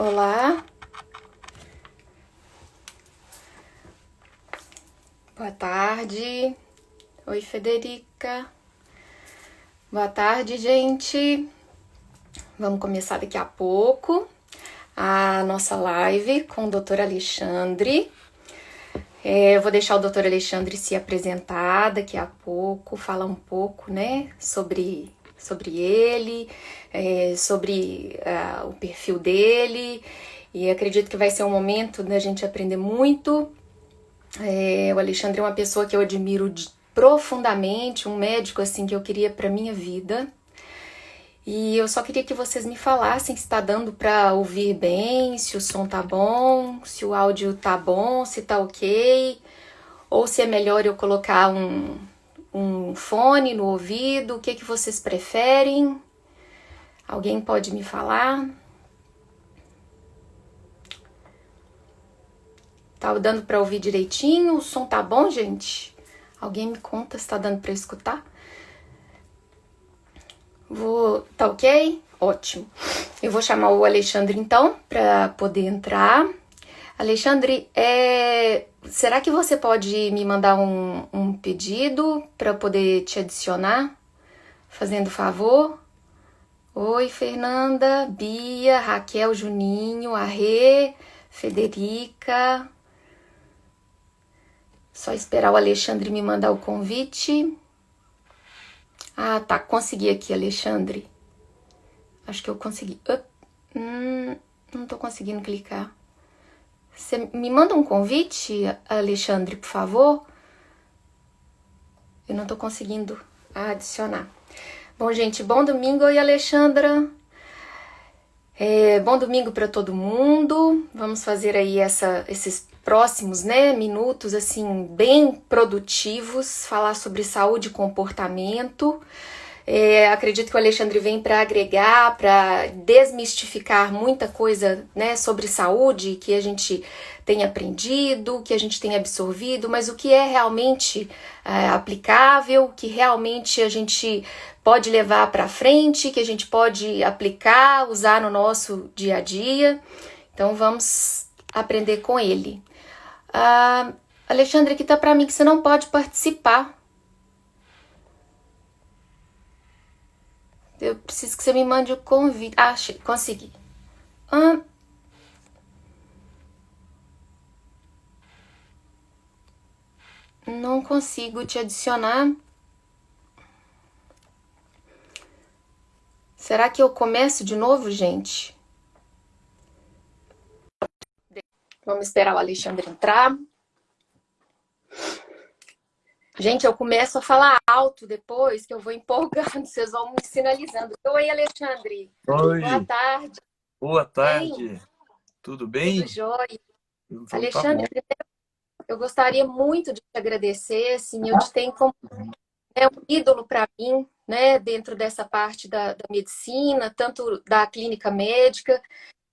Olá, boa tarde. Oi, Federica. Boa tarde, gente. Vamos começar daqui a pouco a nossa live com o Dr. Alexandre. Eu vou deixar o Dr. Alexandre se apresentar daqui a pouco, falar um pouco, né, sobre ele, sobre o perfil dele. E acredito que vai ser um momento da gente aprender muito. O Alexandre é uma pessoa que eu admiro profundamente, um médico assim que eu queria para minha vida. E eu só queria que vocês me falassem se está dando para ouvir bem, se o som tá bom, se o áudio tá bom, se tá ok, ou se é melhor eu colocar um fone no ouvido, o que vocês preferem? Alguém pode me falar? Tá dando para ouvir direitinho? O som tá bom, gente? Alguém me conta se tá dando para escutar? Tá ok? Ótimo. Eu vou chamar o Alexandre então para poder entrar. Alexandre, será que você pode me mandar um pedido para poder te adicionar? Fazendo favor? Oi, Fernanda, Bia, Raquel, Juninho, Arrê, Federica. Só esperar o Alexandre me mandar o convite. Ah, tá. Consegui aqui, Alexandre. Acho que eu consegui. Não tô conseguindo clicar. Você me manda um convite, Alexandre, por favor? Eu não tô conseguindo adicionar. Bom, gente, bom domingo. Oi, Alexandra. Bom domingo para todo mundo. Vamos fazer aí esses próximos, né, minutos assim bem produtivos, falar sobre saúde e comportamento. Acredito que o Alexandre vem para agregar, para desmistificar muita coisa, né, sobre saúde que a gente tem aprendido, que a gente tem absorvido, mas o que é realmente aplicável, que realmente a gente pode levar para frente, que a gente pode aplicar, usar no nosso dia a dia. Então vamos aprender com ele. Alexandre, aqui tá para mim que você não pode participar. Eu preciso que você me mande o convite. Ah, achei, consegui. Não consigo te adicionar. Será que eu começo de novo, gente? Vamos esperar o Alexandre entrar. Gente, eu começo a falar alto depois, que eu vou empolgando, vocês vão me sinalizando. Oi, Alexandre. Boa Oi, tarde. boa Bem? tarde. Tudo Tudo bem? jóia. Então tá Alexandre, bom. primeiro, eu gostaria muito de te agradecer, assim, eu te tenho como um ídolo para mim, né, dentro dessa parte da medicina, tanto da clínica médica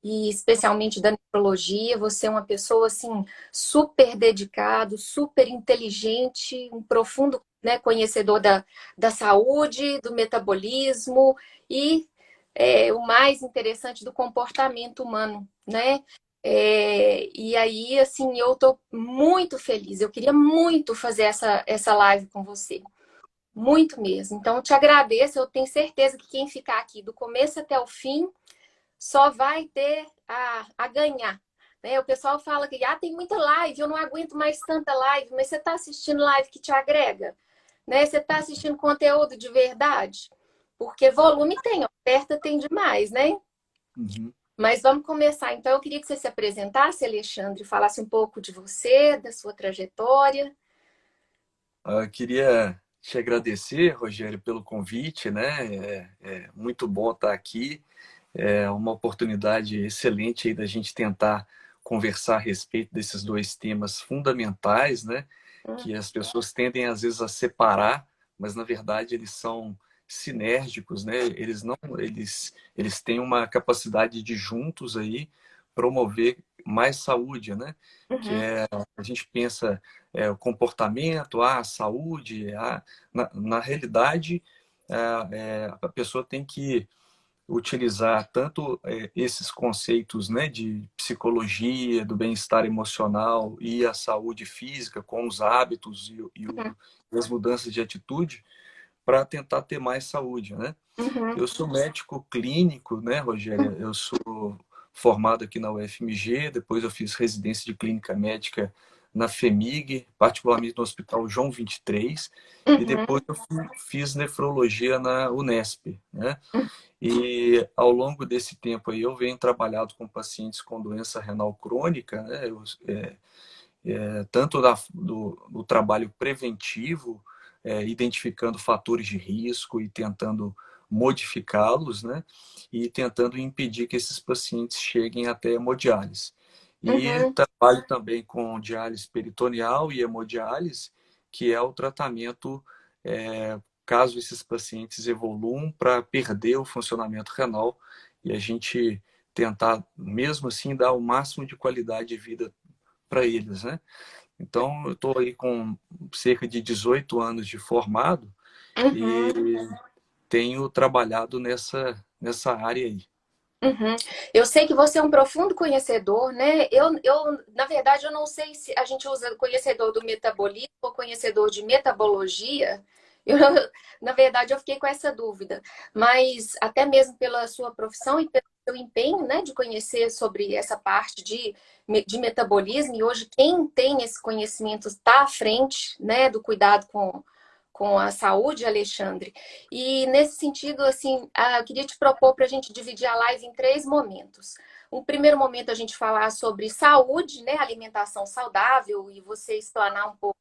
e especialmente da nefrologia. Você é uma pessoa assim super dedicado, super inteligente, um profundo, né, conhecedor da saúde, do metabolismo e o mais interessante do comportamento humano, né? E aí, assim, eu tô muito feliz. Eu queria muito fazer essa live com você. Muito mesmo. Então, eu te agradeço. Eu tenho certeza que quem ficar aqui do começo até o fim só vai ter a ganhar. Né? O pessoal fala que tem muita live, eu não aguento mais tanta live, mas você está assistindo live que te agrega? Né? Você está assistindo conteúdo de verdade? Porque volume tem, oferta tem demais, né? Uhum. Mas vamos começar. Então, eu queria que você se apresentasse, Alexandre, falasse um pouco de você, da sua trajetória. Eu queria te agradecer, Rogério, pelo convite, né? É muito bom estar aqui. É uma oportunidade excelente aí da gente tentar conversar a respeito desses dois temas fundamentais, né? Que as pessoas tendem às vezes a separar, mas na verdade eles são sinérgicos, né? Eles têm uma capacidade de juntos aí promover mais saúde, né? Que Uhum, é a gente pensa o comportamento, a saúde, na realidade a pessoa tem que utilizar tanto esses conceitos, né, de psicologia, do bem-estar emocional e a saúde física, com os hábitos e as mudanças de atitude, para tentar ter mais saúde, né? Uhum. Eu sou médico clínico, né, Rogéria? Eu sou formado aqui na UFMG, depois eu fiz residência de clínica médica na FEMIG, particularmente no Hospital João 23, e depois Uhum. eu fiz nefrologia na Unesp, né? E ao longo desse tempo aí eu venho trabalhado com pacientes com doença renal crônica, né? Tanto do trabalho preventivo, identificando fatores de risco e tentando modificá-los, né? E tentando impedir que esses pacientes cheguem até hemodiálise. E Uhum. trabalho também com diálise peritoneal e hemodiálise, que é o tratamento caso esses pacientes evoluam para perder o funcionamento renal e a gente tentar, mesmo assim, dar o máximo de qualidade de vida para eles, né? Então, eu estou aí com cerca de 18 anos de formado e Uhum. tenho trabalhado nessa área aí. Uhum. Eu sei que você é um profundo conhecedor, né? Na verdade, eu não sei se a gente usa conhecedor do metabolismo ou conhecedor de metabologia. Eu, na verdade, eu fiquei com essa dúvida. Mas até mesmo pela sua profissão e pelo seu empenho, né, de conhecer sobre essa parte de metabolismo, e hoje quem tem esse conhecimento está à frente, né, do cuidado com a saúde, Alexandre. E nesse sentido, assim, eu queria te propor para a gente dividir a live em três momentos. Um primeiro momento a gente falar sobre saúde, né, alimentação saudável, e você explanar um pouco,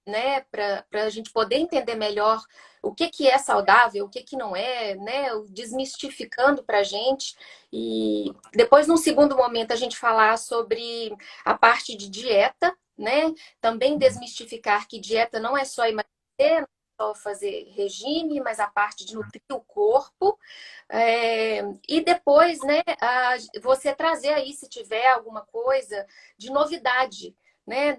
né, para a gente poder entender melhor o que é saudável, o que não é, né, desmistificando para a gente. E depois, num segundo momento, a gente falar sobre a parte de dieta, né, também desmistificar que dieta não é só emagrecer, só fazer regime, mas a parte de nutrir o corpo. E depois, né, você trazer aí, se tiver alguma coisa de novidade, né,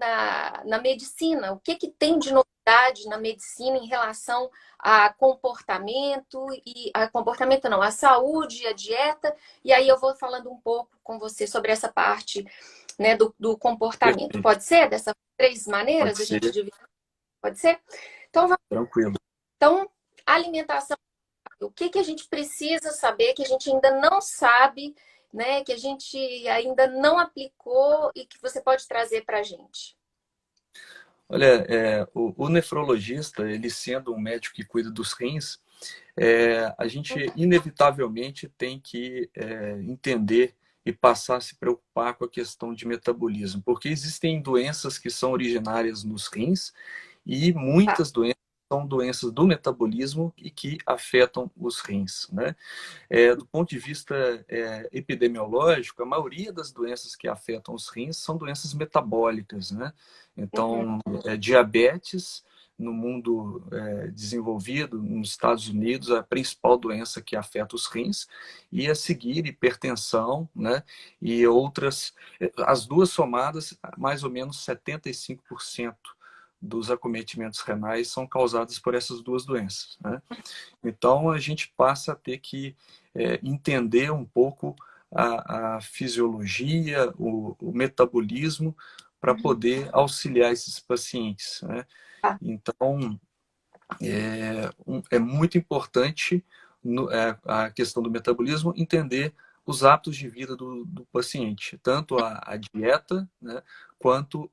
na medicina. O que tem de novidade na medicina em relação a comportamento e a comportamento não, a saúde, a dieta. E aí eu vou falando um pouco com você sobre essa parte, né, do comportamento. Perfeito. Pode ser dessas três Pode maneiras a gente ser, dividir? Pode ser? Então, tranquilo. então, alimentação, o que a gente precisa saber, que a gente ainda não sabe, né? Que a gente ainda não aplicou e que você pode trazer para a gente. Olha, o nefrologista, ele sendo um médico que cuida dos rins, a gente inevitavelmente tem que entender e passar a se preocupar com a questão de metabolismo, porque existem doenças que são originárias nos rins e Tá. muitas doenças são doenças do metabolismo e que afetam os rins, né? Do ponto de vista epidemiológico, a maioria das doenças que afetam os rins são doenças metabólicas, né? Uhum. Então, diabetes no mundo desenvolvido, nos Estados Unidos, a principal doença que afeta os rins, e a seguir hipertensão, né? E outras, as duas somadas, mais ou menos 75% dos acometimentos renais são causados por essas duas doenças, né? Então, a gente passa a ter que entender um pouco a fisiologia, o metabolismo, para Uhum. poder auxiliar esses pacientes, né? Tá. Então, é muito importante a questão do metabolismo, entender os hábitos de vida do paciente, tanto a dieta, né, quanto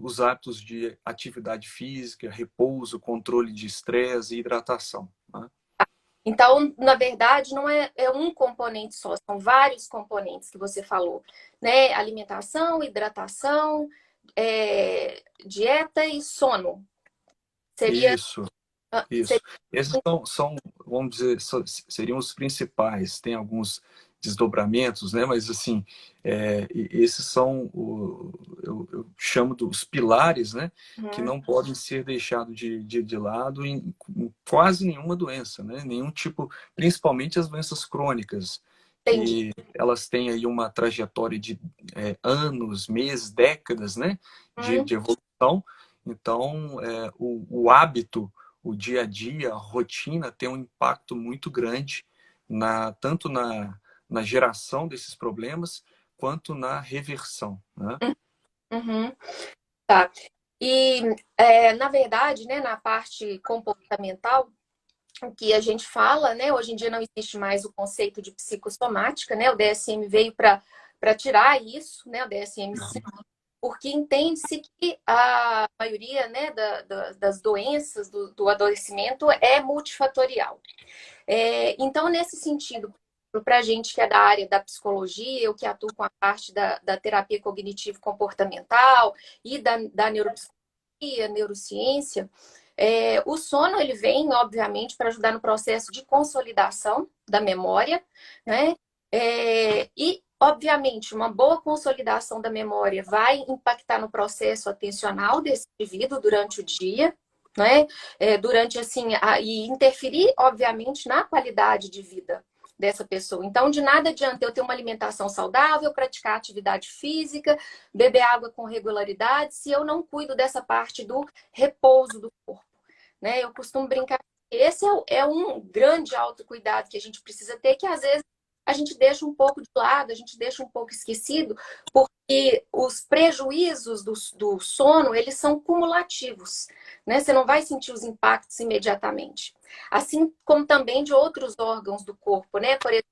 os hábitos de atividade física, repouso, controle de estresse e hidratação, né? Então, na verdade, não é um componente só, são vários componentes que você falou, né? Alimentação, hidratação, dieta e sono. Seria, Isso. seria... Isso. Esses vamos dizer, seriam os principais. Tem alguns desdobramentos, né? Mas assim, esses são eu chamo dos pilares, né? Que Uhum. não podem ser deixados de lado em quase nenhuma doença, né? Nenhum tipo, principalmente as doenças crônicas, Entendi. que elas têm aí uma trajetória de anos, meses, décadas, né? Uhum. De evolução. Então, o hábito, o dia a dia, a rotina tem um impacto muito grande tanto na geração desses problemas, quanto na reversão, né? Uhum, tá. E, na verdade, né, na parte comportamental, o que a gente fala, né, hoje em dia não existe mais o conceito de psicossomática, né, o DSM veio para tirar isso, né, o DSM-5, porque entende-se que a maioria, né, das doenças do adoecimento é multifatorial. Então, nesse sentido, para a gente que é da área da psicologia, eu que atuo com a parte da terapia cognitivo-comportamental e da neuropsicologia, neurociência, o sono ele vem, obviamente, para ajudar no processo de consolidação da memória, né? E, obviamente, uma boa consolidação da memória vai impactar no processo atencional desse indivíduo durante o dia, né? Durante assim, e interferir, obviamente, na qualidade de vida dessa pessoa. Então, de nada adianta eu ter uma alimentação saudável, praticar atividade física, beber água com regularidade, se eu não cuido dessa parte do repouso do corpo, né? Eu costumo brincar que esse é um grande autocuidado que a gente precisa ter, que às vezes a gente deixa um pouco de lado, a gente deixa um pouco esquecido, porque os prejuízos do sono, eles são cumulativos, né? Você não vai sentir os impactos imediatamente. Assim como também de outros órgãos do corpo, né? Por exemplo,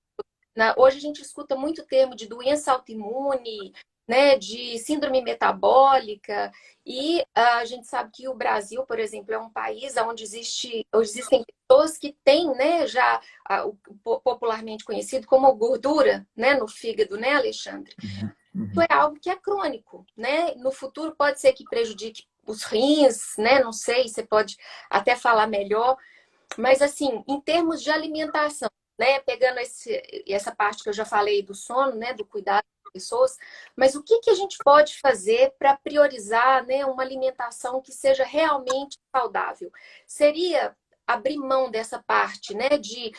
hoje a gente escuta muito termo de doença autoimune, né, de síndrome metabólica, e a gente sabe que o Brasil, por exemplo, é um país onde existem pessoas que têm, né, já popularmente conhecido como gordura, né, no fígado, né, Alexandre? Isso é algo que é crônico, né? No futuro pode ser que prejudique os rins, né? Não sei, você pode até falar melhor, mas, assim, em termos de alimentação, né, pegando essa parte que eu já falei do sono, né, do cuidado das pessoas, mas o que que a gente pode fazer para priorizar, né, uma alimentação que seja realmente saudável? Seria abrir mão dessa parte, né, de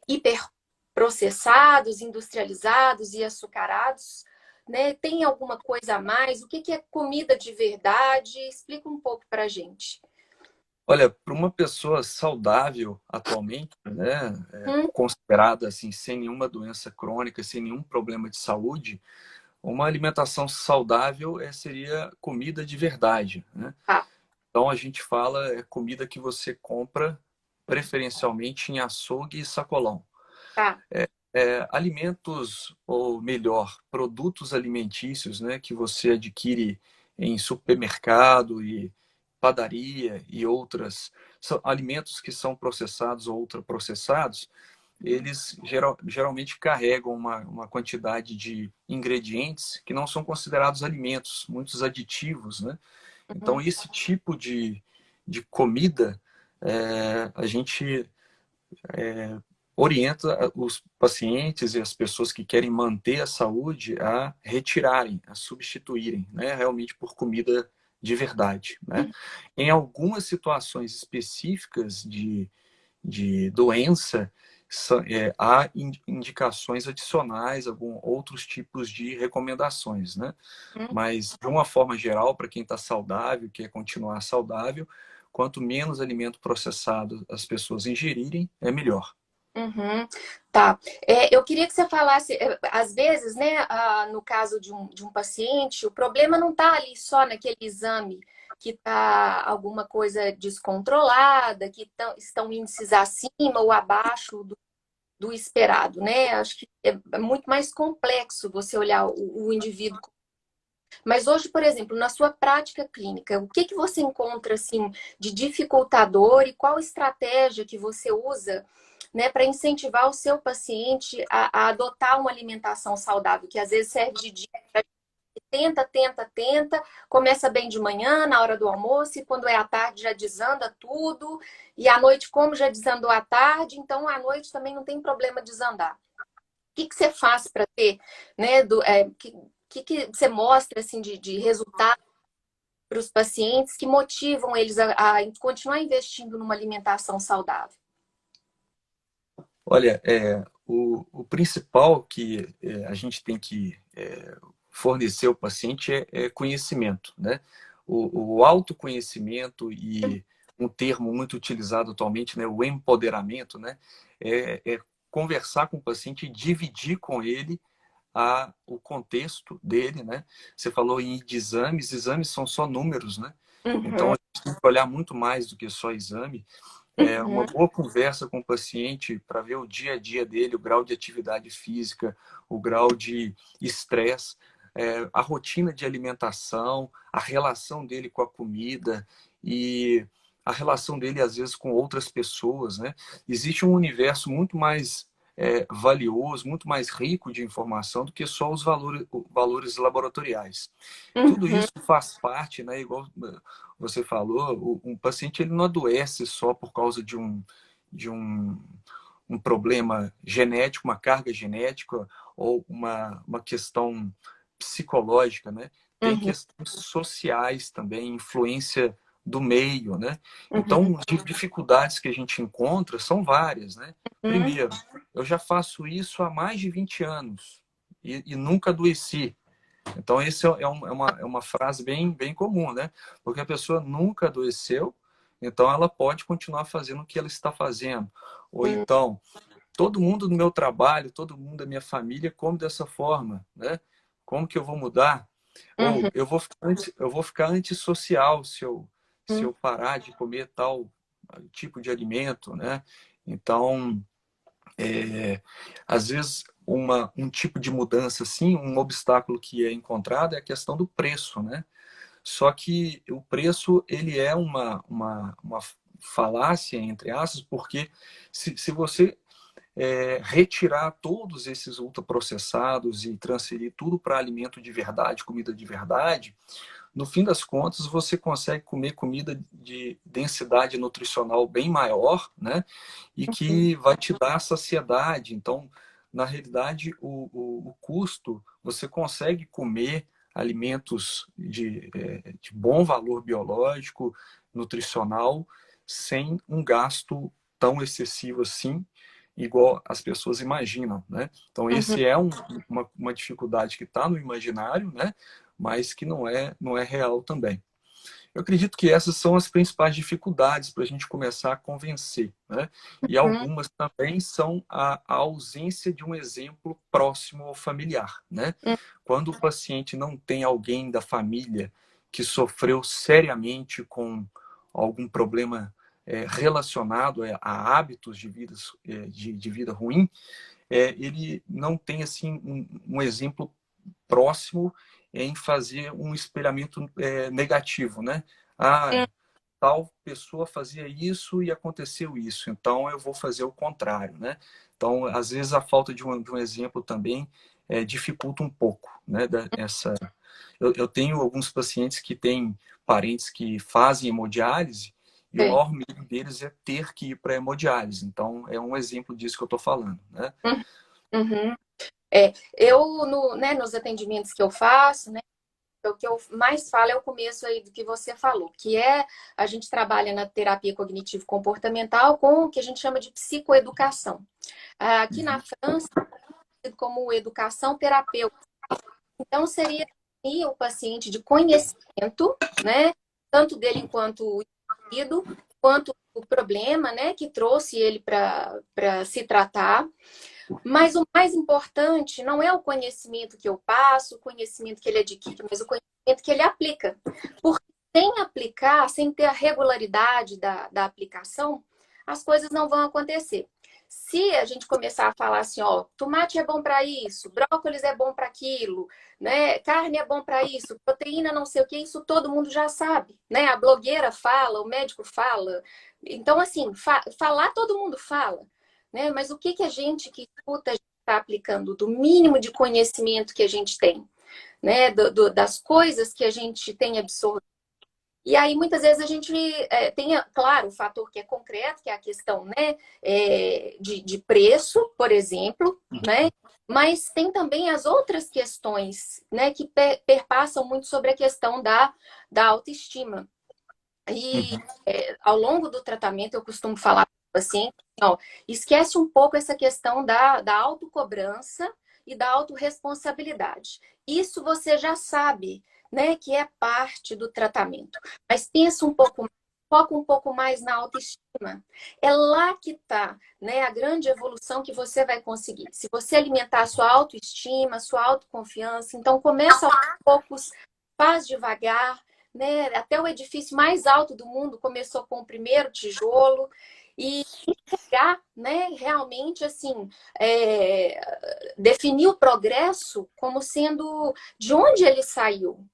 hiperprocessados, industrializados e açucarados, né? Tem alguma coisa a mais? O que que é comida de verdade? Explica um pouco para a gente. Olha, para uma pessoa saudável atualmente, né, Hum, considerada assim, sem nenhuma doença crônica, sem nenhum problema de saúde, uma alimentação saudável seria comida de verdade, né? tá, Então a gente fala comida que você compra preferencialmente em açougue e sacolão. tá. Alimentos, ou melhor, produtos alimentícios, né, que você adquire em supermercado e padaria e outras, são alimentos que são processados ou ultraprocessados, eles geralmente carregam uma quantidade de ingredientes que não são considerados alimentos, muitos aditivos, né? Então, Uhum. esse tipo de comida, a gente orienta os pacientes e as pessoas que querem manter a saúde a retirarem, a substituírem, né, realmente por comida de verdade, né? Em algumas situações específicas de doença, há indicações adicionais, alguns outros tipos de recomendações, né? Mas, de uma forma geral, para quem está saudável, quer continuar saudável, quanto menos alimento processado as pessoas ingerirem, é melhor. Uhum, tá. Eu queria que você falasse, às vezes, né, no caso de um paciente, o problema não está ali só naquele exame que está alguma coisa descontrolada, que estão índices acima ou abaixo do esperado, né? Acho que é muito mais complexo você olhar o indivíduo. Mas hoje, por exemplo, na sua prática clínica, o que que você encontra assim de dificultador e qual estratégia que você usa, né, para incentivar o seu paciente a adotar uma alimentação saudável, que às vezes serve de dica, tenta, tenta, tenta, começa bem de manhã, na hora do almoço, e quando é à tarde já desanda tudo, e à noite, como já desandou à tarde, então à noite também não tem problema desandar. O que que você faz para ter, né, que você mostra assim de resultado para os pacientes que motivam eles a continuar investindo numa alimentação saudável? Olha, o principal que a gente tem que fornecer ao paciente é conhecimento, né? O autoconhecimento e um termo muito utilizado atualmente, né, o empoderamento, né, é conversar com o paciente e dividir com ele o contexto dele, né? Você falou de exames, exames são só números, né? Então, a Uhum. gente tem que olhar muito mais do que só exame. Uma Uhum. boa conversa com o paciente para ver o dia a dia dele, o grau de atividade física, o grau de estresse, a rotina de alimentação, a relação dele com a comida e a relação dele, às vezes, com outras pessoas, né? Existe um universo muito mais valioso, muito mais rico de informação do que só os valores laboratoriais. Tudo Uhum. isso faz parte, né? Igual você falou, um paciente ele não adoece só por causa de um problema genético, uma carga genética ou uma questão psicológica, né? Tem Uhum. questões sociais também, influência do meio, né? Uhum. Então, dificuldades que a gente encontra são várias, né? Uhum. Primeiro, eu já faço isso há mais de 20 anos e nunca adoeci. Então, esse é uma frase bem comum, né? Porque a pessoa nunca adoeceu, então ela pode continuar fazendo o que ela está fazendo. Ou então, todo mundo no meu trabalho, todo mundo da minha família come dessa forma, né? Como que eu vou mudar? Ou Uhum. eu vou ficar antissocial se eu Uhum. parar de comer tal tipo de alimento, né? Então, às vezes, um tipo de mudança, assim, um obstáculo que é encontrado é a questão do preço, né? Só que o preço, ele é uma falácia, entre aspas, porque se você retirar todos esses ultraprocessados e transferir tudo para alimento de verdade, comida de verdade, no fim das contas, você consegue comer comida de densidade nutricional bem maior, né? E que vai te dar saciedade. Então, na realidade, o custo, você consegue comer alimentos de bom valor biológico, nutricional, sem um gasto tão excessivo assim, igual as pessoas imaginam, né? Então, Uhum. esse é uma dificuldade que está no imaginário, né? Mas que não é real também. Eu acredito que essas são as principais dificuldades para a gente começar a convencer, né? E Uhum. algumas também são a ausência de um exemplo próximo ao familiar, né? Quando o paciente não tem alguém da família que sofreu seriamente com algum problema relacionado a hábitos de vida ruim, ele não tem assim um exemplo próximo em fazer um espelhamento negativo, né? Ah, tal pessoa fazia isso e aconteceu isso, então eu vou fazer o contrário, né? Então, às vezes, a falta de um exemplo também dificulta um pouco, né? Eu tenho alguns pacientes que têm parentes que fazem hemodiálise e o É. maior medo deles é ter que ir para hemodiálise. Então, é um exemplo disso que eu estou falando, né? Uhum. Eu, né, nos atendimentos que eu faço, né, o que eu mais falo é o começo aí do que você falou, que é a gente trabalha na terapia cognitivo-comportamental com o que a gente chama de psicoeducação. Aqui na Uhum, França, como educação terapêutica. Então, seria definir o paciente de conhecimento, né, tanto dele enquanto indivíduo, quanto o problema, né, que trouxe ele para se tratar. Mas o mais importante não é o conhecimento que eu passo, o conhecimento que ele adquire, mas o conhecimento que ele aplica. Porque sem aplicar, sem ter a regularidade da aplicação, as coisas não vão acontecer. Se a gente começar a falar assim, ó, tomate é bom para isso, brócolis é bom para aquilo, né? Carne é bom para isso, proteína não sei o que, isso todo mundo já sabe, né? A blogueira fala, o médico fala. Então, assim, falar todo mundo fala, né? Mas o que a gente que escuta está aplicando do mínimo de conhecimento que a gente tem, né? Das coisas que a gente tem absorvido. E aí, muitas vezes, a gente tem, claro, o fator que é concreto, que é a questão, né, de preço, por exemplo, né? Mas tem também as outras questões, né, que perpassam muito sobre a questão da autoestima. E uhum, ao longo do tratamento, eu costumo falar para o paciente, ó, esquece um pouco essa questão da autocobrança e da autorresponsabilidade. Isso você já sabe, né, que é parte do tratamento. Mas pensa um pouco mais foca um pouco mais na autoestima. É lá que está, né, a grande evolução que você vai conseguir. Se você alimentar a sua autoestima, a sua autoconfiança, então começa aos poucos, faz devagar, né? Até o edifício mais alto do mundo começou com o primeiro tijolo e pegar, né, realmente assim, definir o progresso como sendo de onde ele saiu,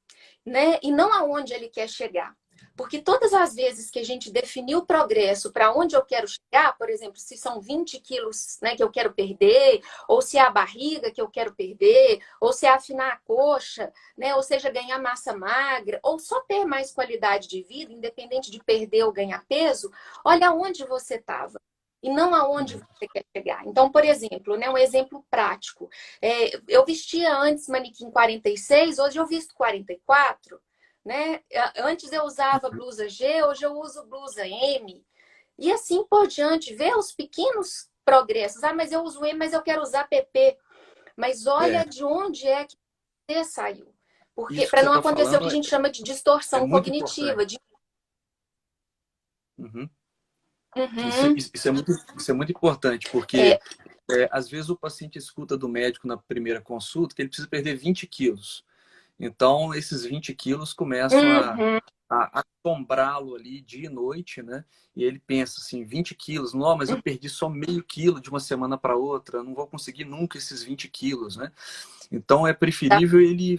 né? E não aonde ele quer chegar. Porque todas as vezes que a gente definiu o progresso para onde eu quero chegar, por exemplo, se são 20 quilos, né, que eu quero perder, ou se é a barriga que eu quero perder, ou se é afinar a coxa, né, ou seja, ganhar massa magra, ou só ter mais qualidade de vida, independente de perder ou ganhar peso, olha onde você estava. E não aonde você quer chegar. Então, por exemplo, né, um exemplo prático. Eu vestia antes manequim 46, hoje eu visto 44. Né? Antes eu usava blusa G, hoje eu uso blusa M. E assim por diante, ver os pequenos progressos. Ah, mas eu uso M, mas eu quero usar PP. Mas olha É, de onde é que você saiu. Porque isso que para você não está acontecer o que falando a gente chama de distorção muito importante. cognitiva. Uhum. Uhum. Isso é muito importante, porque É, às vezes o paciente escuta do médico na primeira consulta que ele precisa perder 20 quilos. Então, esses 20 quilos começam uhum. a assombrá-lo ali dia e noite, né? E ele pensa assim, 20 quilos, não, mas eu perdi só meio quilo de uma semana para outra, não vou conseguir nunca esses 20 quilos, né? Então, é Tá. preferível ele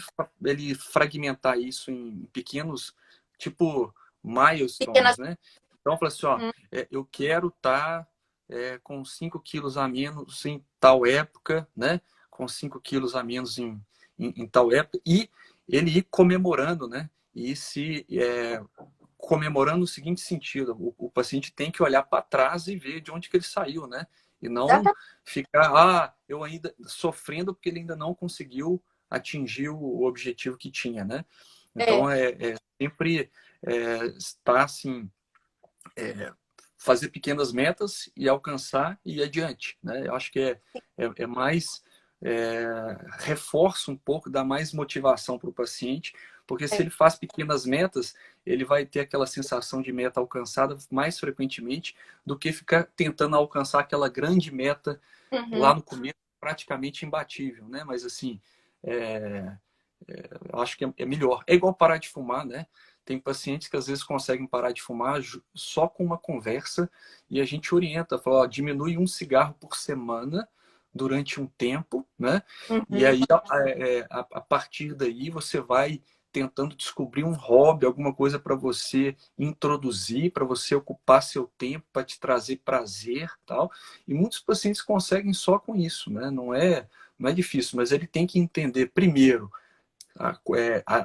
fragmentar isso em pequenos, tipo, Pequenas. milestones, né? Então, fala assim, ó, Uhum. eu quero estar com 5 quilos a menos em tal época, né? Com 5 quilos a menos em tal época, e ele ir comemorando, né? E se comemorando no seguinte sentido, o paciente tem que olhar para trás e ver de onde que ele saiu, né? E não Exatamente. ficar, eu ainda sofrendo porque ele ainda não conseguiu atingir o objetivo que tinha, né? É, Então, sempre estar assim, fazer pequenas metas e alcançar e ir adiante, né? Eu acho que é mais reforça um pouco, dá mais motivação para o paciente, porque se é. ele faz pequenas metas, ele vai ter aquela sensação de meta alcançada mais frequentemente do que ficar tentando alcançar aquela grande meta lá Uhum. no começo, praticamente imbatível, né? Mas assim, é, eu acho que é melhor. É igual parar de fumar, né? Tem pacientes que às vezes conseguem parar de fumar só com uma conversa e a gente orienta, fala, ó, diminui um cigarro por semana durante um tempo, né? E Uhum. aí, a partir daí, você vai tentando descobrir um hobby, alguma coisa para você introduzir, para você ocupar seu tempo, para te trazer prazer, tal. E muitos pacientes conseguem só com isso, né? Não é difícil, mas ele tem que entender primeiro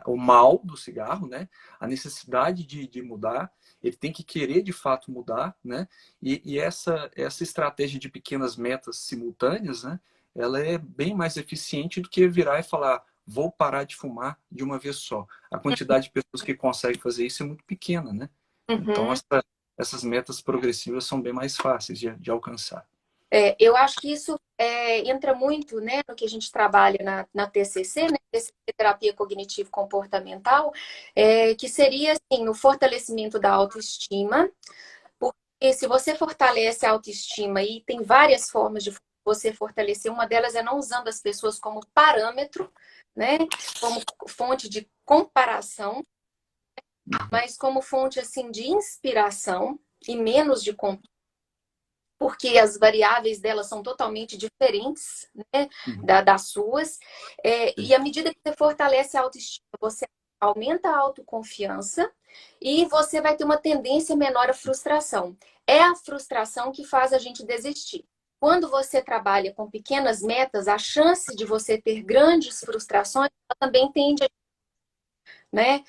o mal do cigarro, né? A necessidade de mudar, ele tem que querer de fato mudar, né? E essa estratégia de pequenas metas simultâneas, né? Ela é bem mais eficiente do que virar e falar, vou parar de fumar de uma vez só. A quantidade de pessoas que conseguem fazer isso é muito pequena, né? Então, Uhum. essas metas progressivas são bem mais fáceis de alcançar. Eu acho que isso entra muito, né, no que a gente trabalha na TCC, né, TCC Terapia Cognitivo Comportamental, que seria assim, o fortalecimento da autoestima, porque se você fortalece a autoestima, e tem várias formas de você fortalecer, uma delas é não usando as pessoas como parâmetro, né, como fonte de comparação, mas como fonte assim de inspiração e menos de porque as variáveis delas são totalmente diferentes, né, Uhum. das suas. E à medida que você fortalece a autoestima, você aumenta a autoconfiança e você vai ter uma tendência menor à frustração. É a frustração que faz a gente desistir. Quando você trabalha com pequenas metas, a chance de você ter grandes frustrações também tende, né?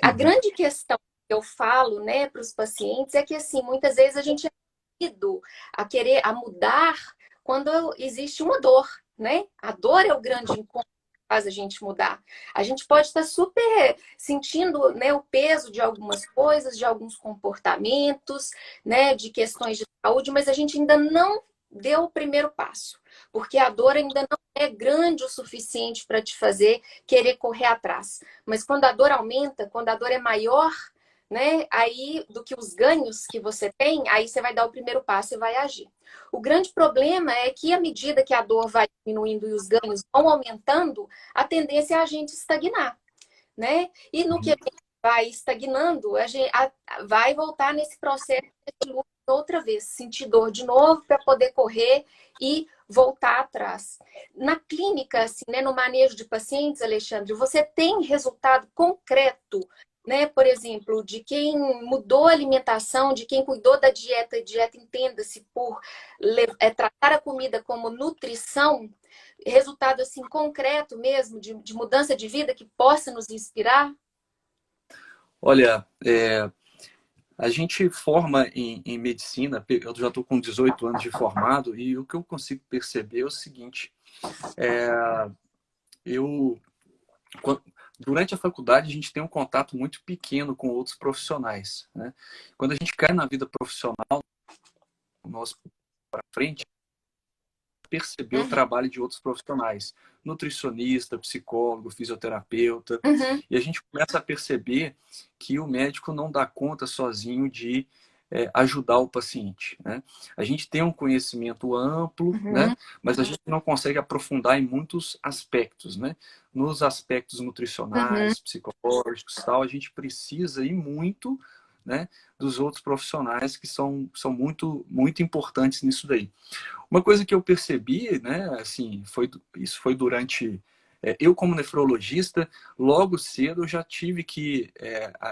A Uhum. grande questão que eu falo, né, para os pacientes é que assim, muitas vezes a gente a querer a mudar quando existe uma dor, né? A dor é o grande encontro que faz a gente mudar. A gente pode estar super sentindo, né, o peso de algumas coisas, de alguns comportamentos, né, de questões de saúde, mas a gente ainda não deu o primeiro passo, porque a dor ainda não é grande o suficiente para te fazer querer correr atrás. Mas quando a dor aumenta, quando a dor é maior, né? Aí, do que os ganhos que você tem, aí você vai dar o primeiro passo e vai agir. O grande problema é que, à medida que a dor vai diminuindo e os ganhos vão aumentando, a tendência é a gente estagnar, né? E no que a Uhum. gente vai estagnando, vai voltar nesse processo de luta outra vez, sentir dor de novo para poder correr e voltar atrás. Na clínica, assim, né, no manejo de pacientes, Alexandre, você tem resultado concreto, né? Por exemplo, de quem mudou a alimentação, de quem cuidou da dieta, e dieta entenda-se por tratar a comida como nutrição, resultado assim concreto mesmo de mudança de vida que possa nos inspirar? Olha, a gente forma em medicina, eu já estou com 18 anos de formado, e o que eu consigo perceber é o seguinte: eu, durante a faculdade, a gente tem um contato muito pequeno com outros profissionais, né? Quando a gente cai na vida profissional, nós para frente, perceber o Uhum, trabalho de outros profissionais, nutricionista, psicólogo, fisioterapeuta, uhum, e a gente começa a perceber que o médico não dá conta sozinho de ajudar o paciente, né? A gente tem um conhecimento amplo, né? uhum, Mas a gente não consegue aprofundar em muitos aspectos, né? Nos aspectos uhum, nutricionais, psicológicos, tal, a gente precisa ir muito, né, dos outros profissionais que são muito importantes nisso daí. Uma coisa que eu percebi, né, assim, isso foi durante. Eu, como nefrologista, logo cedo eu já tive que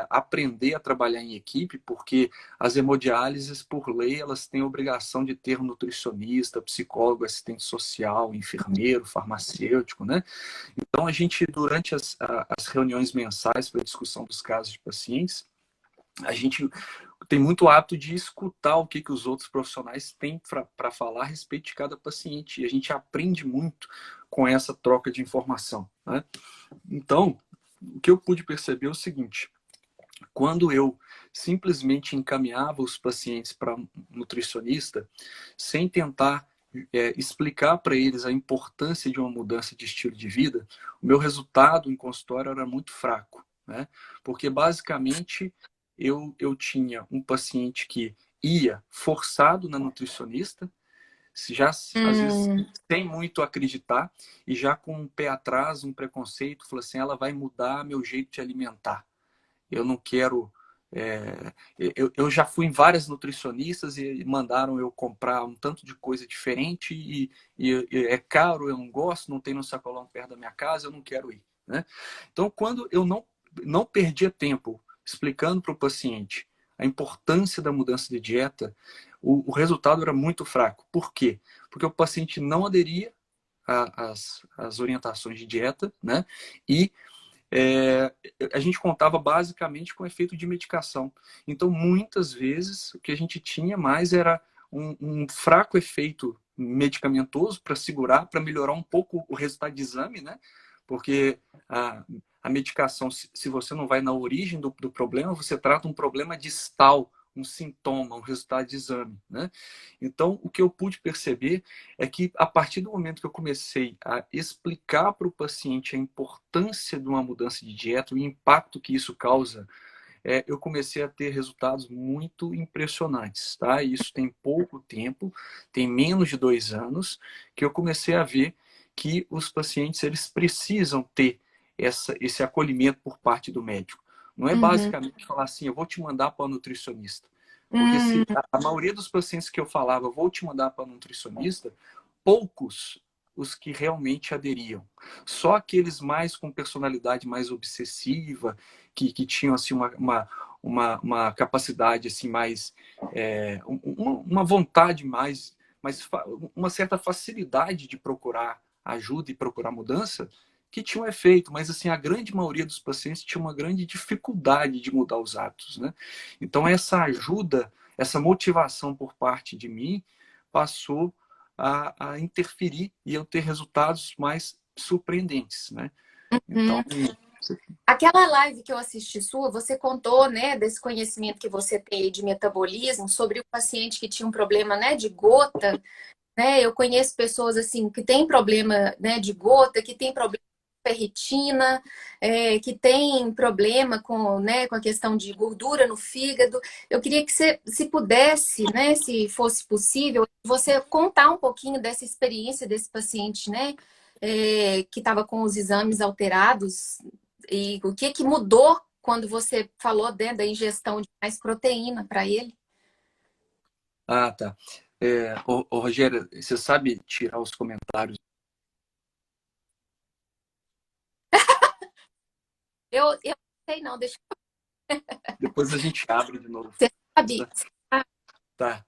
aprender a trabalhar em equipe, porque as hemodiálises, por lei, elas têm a obrigação de ter um nutricionista, psicólogo, assistente social, enfermeiro, farmacêutico, né? Então, a gente, durante as reuniões mensais para discussão dos casos de pacientes, a gente tem muito hábito de escutar o que os outros profissionais têm para falar a respeito de cada paciente. E a gente aprende muito com essa troca de informação, né? Então, o que eu pude perceber é o seguinte: quando eu simplesmente encaminhava os pacientes para um nutricionista, sem tentar explicar para eles a importância de uma mudança de estilo de vida, o meu resultado em consultório era muito fraco, né? Porque basicamente eu tinha um paciente que ia forçado na nutricionista, já às vezes uhum, sem muito acreditar, e já com um pé atrás, um preconceito, falou assim: ela vai mudar meu jeito de alimentar. Eu não quero. Eu já fui em várias nutricionistas e mandaram eu comprar um tanto de coisa diferente, e é caro, eu não gosto, não tem no sacolão perto da minha casa, eu não quero ir, né? Então, quando eu não perdia tempo explicando para o paciente a importância da mudança de dieta, o resultado era muito fraco. Por quê? Porque o paciente não aderia às orientações de dieta, né? E é, a gente contava basicamente com efeito de medicação. Então, muitas vezes, o que a gente tinha mais era um fraco efeito medicamentoso para segurar, para melhorar um pouco o resultado de exame, né? Porque a medicação, se você não vai na origem do problema, você trata um problema distal, um sintoma, um resultado de exame, né? Então, o que eu pude perceber é que, a partir do momento que eu comecei a explicar para o paciente a importância de uma mudança de dieta, o impacto que isso causa, eu comecei a ter resultados muito impressionantes, tá? E isso tem pouco tempo, tem menos de 2 anos, que eu comecei a ver que os pacientes, eles precisam ter esse acolhimento por parte do médico. Não é uhum, basicamente falar assim: eu vou te mandar para o nutricionista. Porque uhum, se a maioria dos pacientes que eu falava, eu vou te mandar para nutricionista, poucos os que realmente aderiam. Só aqueles mais com personalidade mais obsessiva, que tinham assim uma capacidade assim mais uma vontade mais uma certa facilidade de procurar ajuda e procurar mudança, que tinha um efeito. Mas assim, a grande maioria dos pacientes tinha uma grande dificuldade de mudar os hábitos, né? Então, essa ajuda, essa motivação por parte de mim passou a interferir e eu ter resultados mais surpreendentes, né? Então, uhum. Aquela live que eu assisti sua, você contou, né, desse conhecimento que você tem aí de metabolismo sobre o paciente que tinha um problema, né, de gota, né? Eu conheço pessoas assim que têm problema, né, de gota, que têm problema ferritina, que tem problema com, né, com a questão de gordura no fígado. Eu queria que você, se pudesse, né, se fosse possível, você contar um pouquinho dessa experiência desse paciente, né, que estava com os exames alterados e o que que mudou quando você falou, né, da ingestão de mais proteína para ele. Ah, tá. Rogério, você sabe tirar os comentários? Eu não sei não, deixa Depois a gente abre de novo. você sabe. Tá.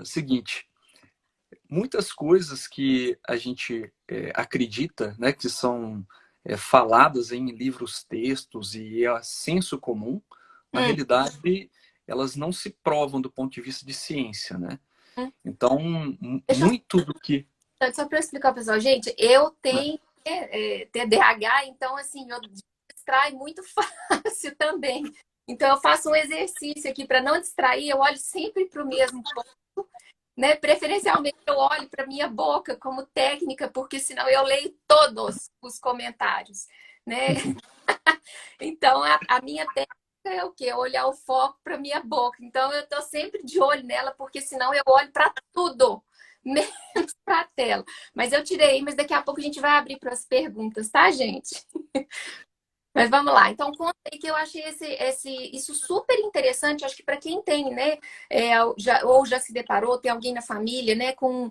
Seguinte, muitas coisas que a gente acredita, né, que são faladas em livros, textos e é senso comum, na Hum, realidade, elas não se provam do ponto de vista de ciência, né? hum. Então, Deixa eu muito do que... só para explicar ao pessoal, gente, eu tenho TDAH, então assim, eu distraio muito fácil também. Então eu faço um exercício aqui para não distrair, eu olho sempre para o mesmo ponto, né? Preferencialmente eu olho para minha boca como técnica, porque senão eu leio todos os comentários, né? Então a minha técnica é o quê? Olhar o foco para minha boca. Então eu estou sempre de olho nela, porque senão eu olho para tudo, menos para a tela. Mas eu tirei, mas daqui a pouco a gente vai abrir para as perguntas, tá, gente? Mas vamos lá. Então, conta aí que eu achei isso super interessante. Acho que para quem tem, né, ou já se deparou, tem alguém na família, né, com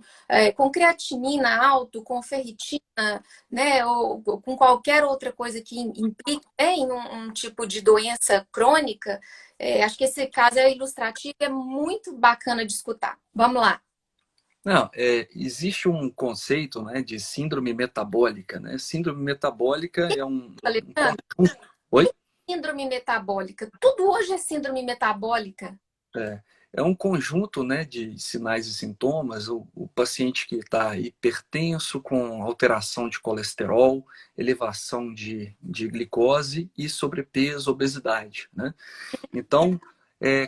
creatinina alto, com ferritina, né, ou com qualquer outra coisa que implique, né, em um tipo de doença crônica, acho que esse caso é ilustrativo e é muito bacana de escutar. Vamos lá. Não, existe um conceito, né, de síndrome metabólica, né? Síndrome metabólica é um Alessandra, conjunto... Oi? síndrome metabólica. Tudo hoje é síndrome metabólica. É, é um conjunto, né, de sinais e sintomas. O paciente que está hipertenso, com alteração de colesterol, elevação de glicose e sobrepeso, obesidade, né? Então,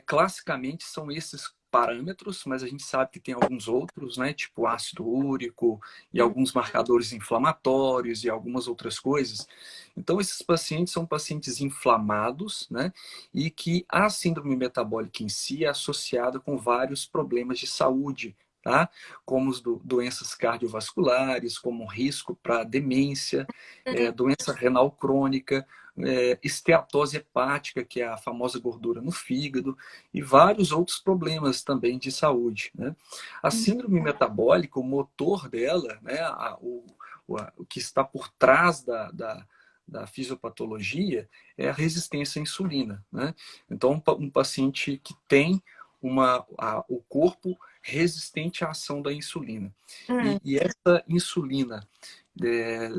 classicamente são esses parâmetros, mas a gente sabe que tem alguns outros, né, tipo ácido úrico e alguns marcadores inflamatórios e algumas outras coisas. Então, esses pacientes são pacientes inflamados, né, e que a síndrome metabólica em si é associada com vários problemas de saúde, tá? Como doenças cardiovasculares, como risco para demência, doença renal crônica, esteatose hepática, que é a famosa gordura no fígado, e vários outros problemas também de saúde, né? A síndrome metabólica, o motor dela, né, o que está por trás da fisiopatologia é a resistência à insulina, né? Então, um paciente que tem o corpo resistente à ação da insulina. Hum, E essa insulina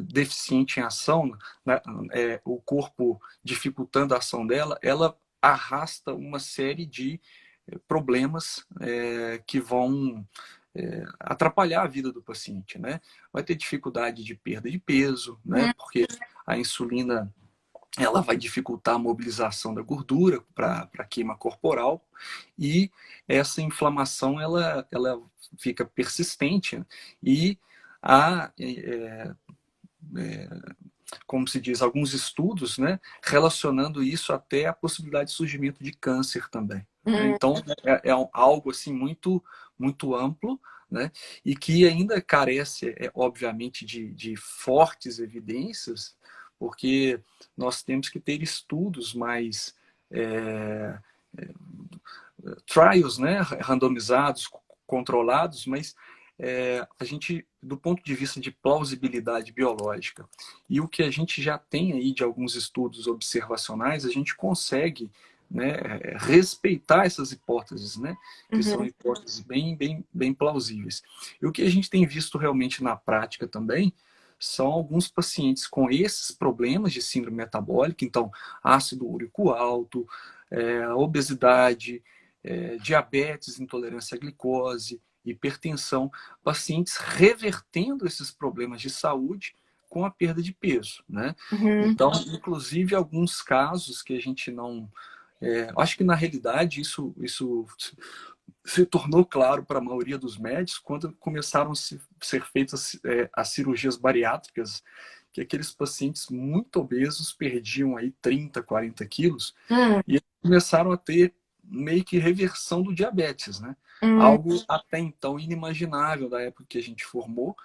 deficiente em ação, né, o corpo dificultando a ação dela, ela arrasta uma série de problemas que vão atrapalhar a vida do paciente, né? Vai ter dificuldade de perda de peso, né? hum, Porque a insulina ela vai dificultar a mobilização da gordura para a queima corporal e essa inflamação ela fica persistente, né? E há como se diz, alguns estudos, né, relacionando isso até a possibilidade de surgimento de câncer também. Né? hum. Então, algo assim muito amplo, né, e que ainda carece, obviamente, de fortes evidências, porque nós temos que ter estudos mais trials, né, randomizados, controlados, mas a gente, do ponto de vista de plausibilidade biológica e o que a gente já tem aí de alguns estudos observacionais, a gente consegue, né, respeitar essas hipóteses, né, que são Uhum. hipóteses bem plausíveis. E o que a gente tem visto realmente na prática também são alguns pacientes com esses problemas de síndrome metabólica, então ácido úrico alto, obesidade, diabetes, intolerância à glicose, hipertensão, pacientes revertendo esses problemas de saúde com a perda de peso, né? Uhum. Então, inclusive alguns casos que a gente não, acho que na realidade isso se tornou claro para a maioria dos médicos quando começaram a ser feitas as cirurgias bariátricas, que aqueles pacientes muito obesos perdiam aí 30, 40 quilos e eles começaram a ter meio que reversão do diabetes, né? Algo até então inimaginável da época que a gente formou.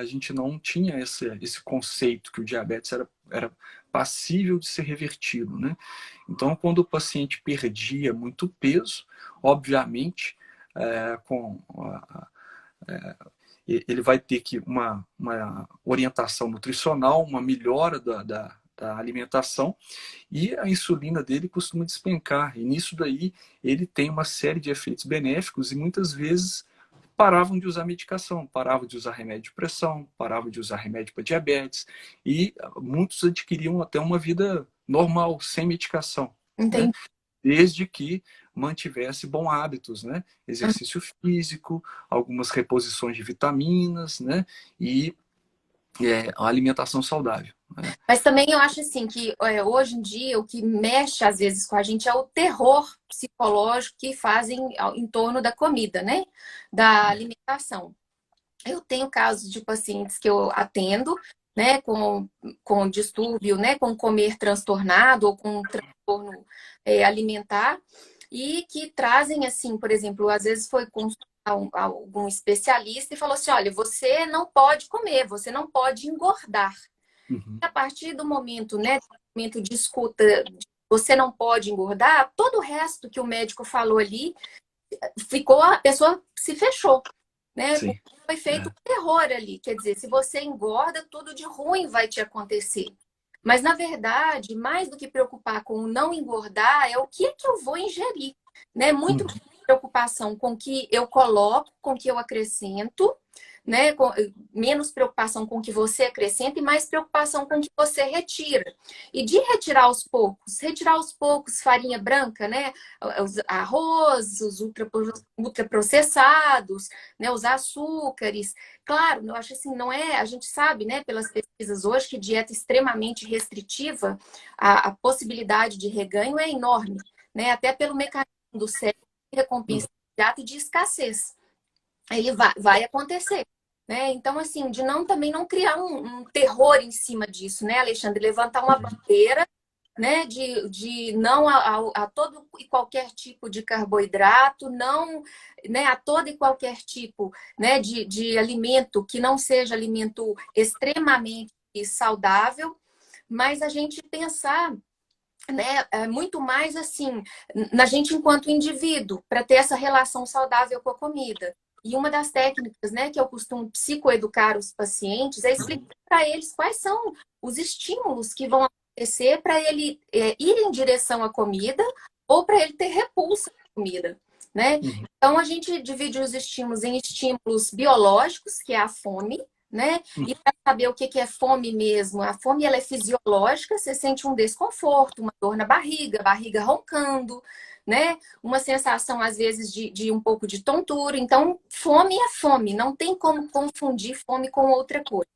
A gente não tinha esse conceito que o diabetes era passível de ser revertido, né? Então, quando o paciente perdia muito peso, obviamente, ele vai ter que uma orientação nutricional, uma melhora da alimentação, e a insulina dele costuma despencar. E nisso daí ele tem uma série de efeitos benéficos e muitas vezes paravam de usar medicação, paravam de usar remédio de pressão, paravam de usar remédio para diabetes e muitos adquiriam até uma vida normal, sem medicação. Né? Desde que mantivesse bons hábitos, né? Exercício físico, algumas reposições de vitaminas, né? E a alimentação saudável. Né? Mas também eu acho assim que hoje em dia o que mexe às vezes com a gente é o terror psicológico que fazem em torno da comida, né? Da alimentação. Eu tenho casos de pacientes que eu atendo, né, com distúrbio, né, com comer transtornado ou com transtorno alimentar e que trazem assim, por exemplo, às vezes foi consultar algum especialista e falou assim, olha, você não pode comer, você não pode engordar. Uhum. A partir do momento, né, do momento de escuta, você não pode engordar, todo o resto que o médico falou ali, a pessoa se fechou, né? Sim. Foi feito um terror ali. Quer dizer, se você engorda, tudo de ruim vai te acontecer. Mas, na verdade, mais do que preocupar com o não engordar, é o que é que eu vou ingerir, né? Muito preocupação com o que eu coloco, com o que eu acrescento, né? Menos preocupação com o que você acrescenta e mais preocupação com o que você retira. E de retirar aos poucos farinha branca, né? Os arroz, os ultraprocessados, né? Os açúcares. Claro, eu acho assim, não é, a gente sabe, né, pelas pesquisas hoje que dieta extremamente restritiva, a possibilidade de reganho é enorme, né? Até pelo mecanismo do cérebro de recompensa imediata e de escassez. Ele vai acontecer. Né? Então, assim, de também não criar um terror em cima disso, né, Alexandre? Levantar uma bandeira, né, de não a todo e qualquer tipo de carboidrato, não, né, a todo e qualquer tipo, né, de alimento que não seja alimento extremamente saudável, mas a gente pensar, né, muito mais assim, na gente enquanto indivíduo, para ter essa relação saudável com a comida. E uma das técnicas, né, que eu costumo psicoeducar os pacientes é explicar para eles quais são os estímulos que vão acontecer para ele ir em direção à comida ou para ele ter repulsa à comida, né? Então a gente divide os estímulos em estímulos biológicos, que é a fome, né? E para saber o que é fome mesmo, a fome ela é fisiológica, você sente um desconforto, uma dor na barriga, barriga roncando, né? Uma sensação, às vezes, de um pouco de tontura. Então, fome é fome, não tem como confundir fome com outra coisa.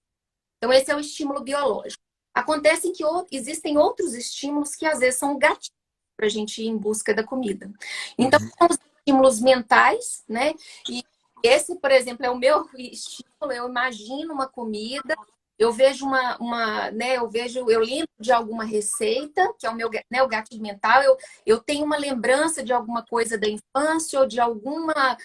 Então, esse é o estímulo biológico. Acontece que existem outros estímulos que, às vezes, são gatilhos para a gente ir em busca da comida. Então, são os estímulos mentais, né? E esse, por exemplo, é o meu estímulo. Eu imagino uma comida, eu vejo né, eu lembro de alguma receita, que é o meu, né, o gatilho mental, eu tenho uma lembrança de alguma coisa da infância ou de alguma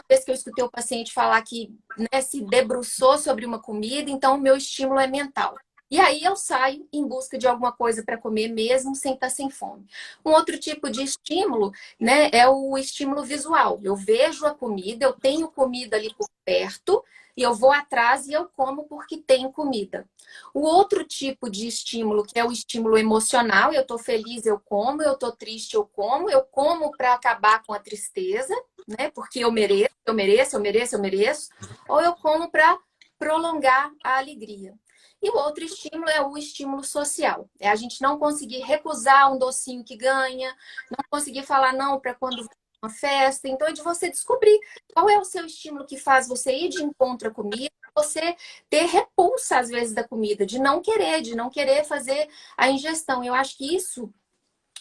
vez que eu escutei o paciente falar que, né, se debruçou sobre uma comida, então o meu estímulo é mental. E aí eu saio em busca de alguma coisa para comer mesmo sem estar sem fome. Um outro tipo de estímulo, né, é o estímulo visual. Eu vejo a comida, eu tenho comida ali por perto, e eu vou atrás e eu como porque tem comida. O outro tipo de estímulo, que é o estímulo emocional, eu estou feliz, eu como, eu estou triste, eu como para acabar com a tristeza, né? Porque eu mereço, eu mereço, eu mereço, eu mereço, ou eu como para prolongar a alegria. E o outro estímulo é o estímulo social. É a gente não conseguir recusar um docinho que ganha, não conseguir falar não para quando uma festa. Então, é de você descobrir qual é o seu estímulo que faz você ir de encontro à comida, você ter repulsa, às vezes, da comida, de não querer fazer a ingestão. Eu acho que isso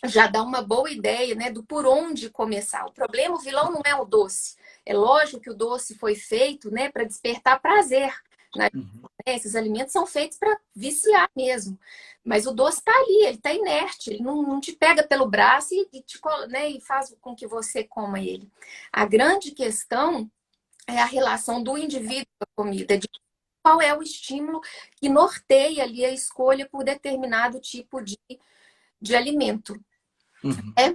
já dá uma boa ideia, né, do por onde começar. O problema, o vilão não é o doce. É lógico que o doce foi feito, né, para despertar prazer. Né? Uhum. Esses alimentos são feitos para viciar mesmo. Mas o doce está ali, ele está inerte, ele não te pega pelo braço né, e faz com que você coma ele. A grande questão é a relação do indivíduo com a comida, de qual é o estímulo que norteia ali a escolha por determinado tipo de alimento. Uhum. É.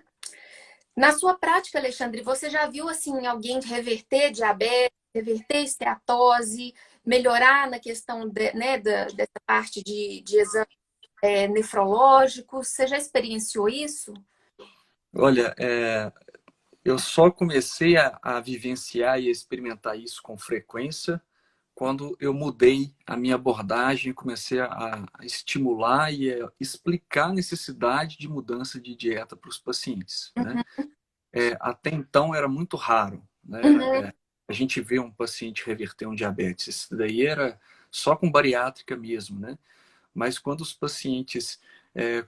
Na sua prática, Alexandre, você já viu assim alguém reverter diabetes, reverter esteatose, melhorar na questão né, dessa parte de exame nefrológico? Você já experienciou isso? Olha, eu só comecei a vivenciar e a experimentar isso com frequência quando eu mudei a minha abordagem, comecei a estimular e a explicar a necessidade de mudança de dieta para os pacientes, né? Uhum, Até então era muito raro, né? uhum, A gente vê um paciente reverter um diabetes. Isso daí era só com bariátrica mesmo, né? Mas quando os pacientes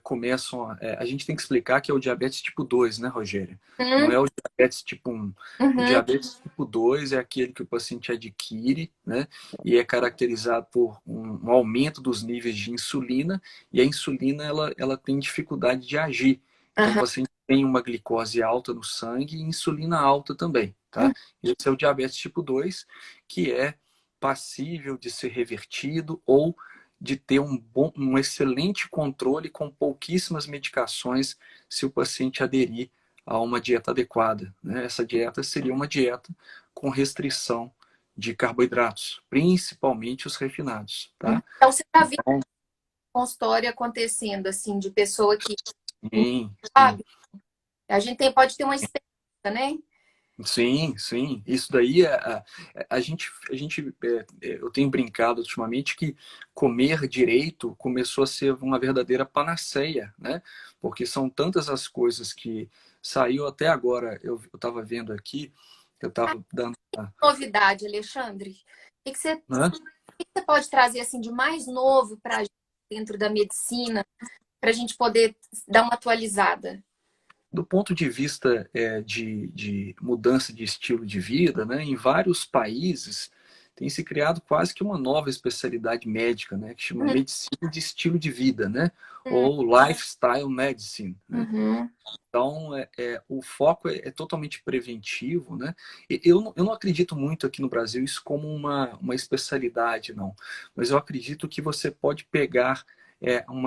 começam a gente tem que explicar que é o diabetes tipo 2, né, Rogério? Não uhum, é o diabetes tipo 1. O uhum, diabetes tipo 2 é aquele que o paciente adquire, né? E é caracterizado por um aumento dos níveis de insulina, e a insulina ela tem dificuldade de agir. Então o uhum, paciente tem uma glicose alta no sangue e insulina alta também, tá? Esse é o diabetes tipo 2, que é passível de ser revertido ou de ter um excelente controle com pouquíssimas medicações se o paciente aderir a uma dieta adequada, né? Essa dieta seria uma dieta com restrição de carboidratos, principalmente os refinados, uhum. tá? Então, você já viu Então, consultório acontecendo assim de pessoa que não sim, sim. sabe? A gente pode ter uma experiência, né? Sim, sim. Isso daí eu tenho brincado ultimamente que comer direito começou a ser uma verdadeira panaceia, né? Porque são tantas as coisas que saiu até agora. Eu estava vendo aqui, eu estava dando, Novidade, Alexandre. né? O que você pode trazer assim de mais novo para a gente dentro da medicina, para a gente poder dar uma atualizada? Do ponto de vista de mudança de estilo de vida, né, em vários países tem se criado quase que uma nova especialidade médica, né, que chama medicina de estilo de vida, né, ou lifestyle medicine, né. Uhum. Então, o foco é totalmente preventivo, né. Eu não acredito muito aqui no Brasil isso como uma especialidade, não. Mas eu acredito que você pode pegar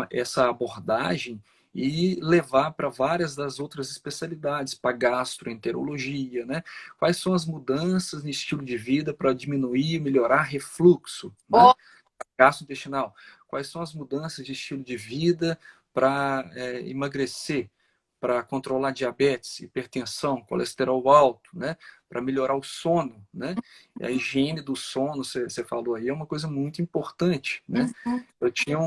essa abordagem e levar para várias das outras especialidades, para gastroenterologia, né? Quais são as mudanças no estilo de vida para diminuir e melhorar refluxo, né? Ó, Gastrointestinal. Quais são as mudanças de estilo de vida para emagrecer, para controlar diabetes, hipertensão, colesterol alto, né? Para melhorar o sono, né? E a higiene do sono, você falou aí, é uma coisa muito importante, né? uhum. Eu tinha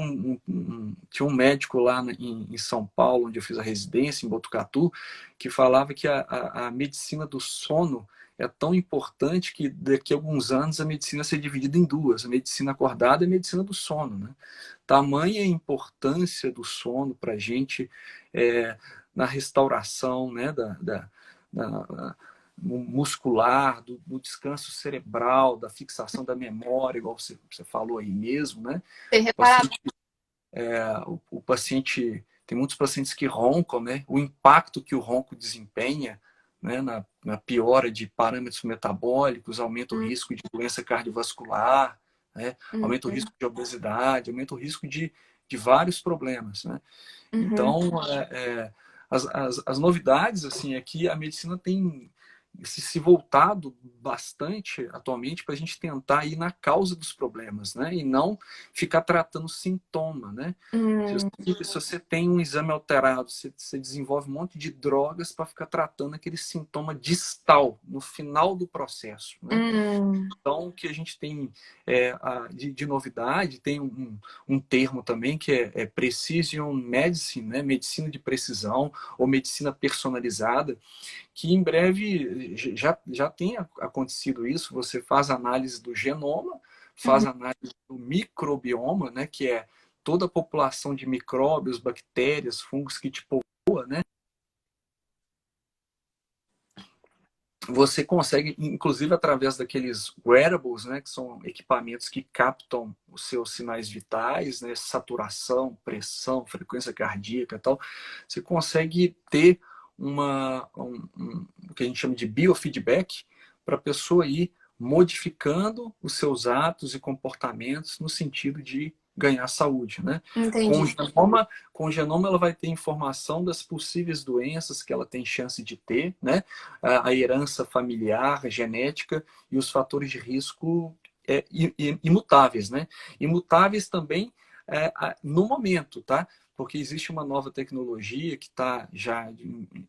tinha um médico lá em São Paulo, onde eu fiz a residência, em Botucatu, que falava que a medicina do sono é tão importante que daqui a alguns anos a medicina ser dividida em duas, a medicina acordada e a medicina do sono, né? Tamanha importância do sono para a gente na restauração, né, da muscular, do descanso cerebral, da fixação da memória, igual você falou aí mesmo, né? Ter O reparado. paciente, o paciente, tem muitos pacientes que roncam, né? O impacto que o ronco desempenha, né, na piora de parâmetros metabólicos, aumenta o risco de doença cardiovascular, né? Aumenta o Uhum. risco de obesidade, aumenta o risco de vários problemas, né? Uhum. Então, as novidades, assim, é que a medicina tem se voltado bastante atualmente para a gente tentar ir na causa dos problemas, né? E não ficar tratando sintoma, né? Uhum. Se você tem um exame alterado, você desenvolve um monte de drogas para ficar tratando aquele sintoma distal, no final do processo, né? Uhum. Então, o que a gente tem de novidade, tem um termo também que é Precision Medicine, né? Medicina de precisão ou medicina personalizada, que em breve já tem acontecido isso. Você faz análise do genoma, faz Uhum. análise do microbioma, né? Que é toda a população de micróbios, bactérias, fungos que te povoa, né? você consegue, inclusive através daqueles wearables, né, que são equipamentos que captam os seus sinais vitais, né, saturação, pressão, frequência cardíaca e tal, você consegue ter o que a gente chama de biofeedback para a pessoa ir modificando os seus atos e comportamentos no sentido de ganhar saúde, né? Com o Entendi. genoma, com o genoma ela vai ter informação das possíveis doenças que ela tem chance de ter, né? A herança familiar, a genética e os fatores de risco imutáveis, né? Imutáveis também no momento, tá? Porque existe uma nova tecnologia que está já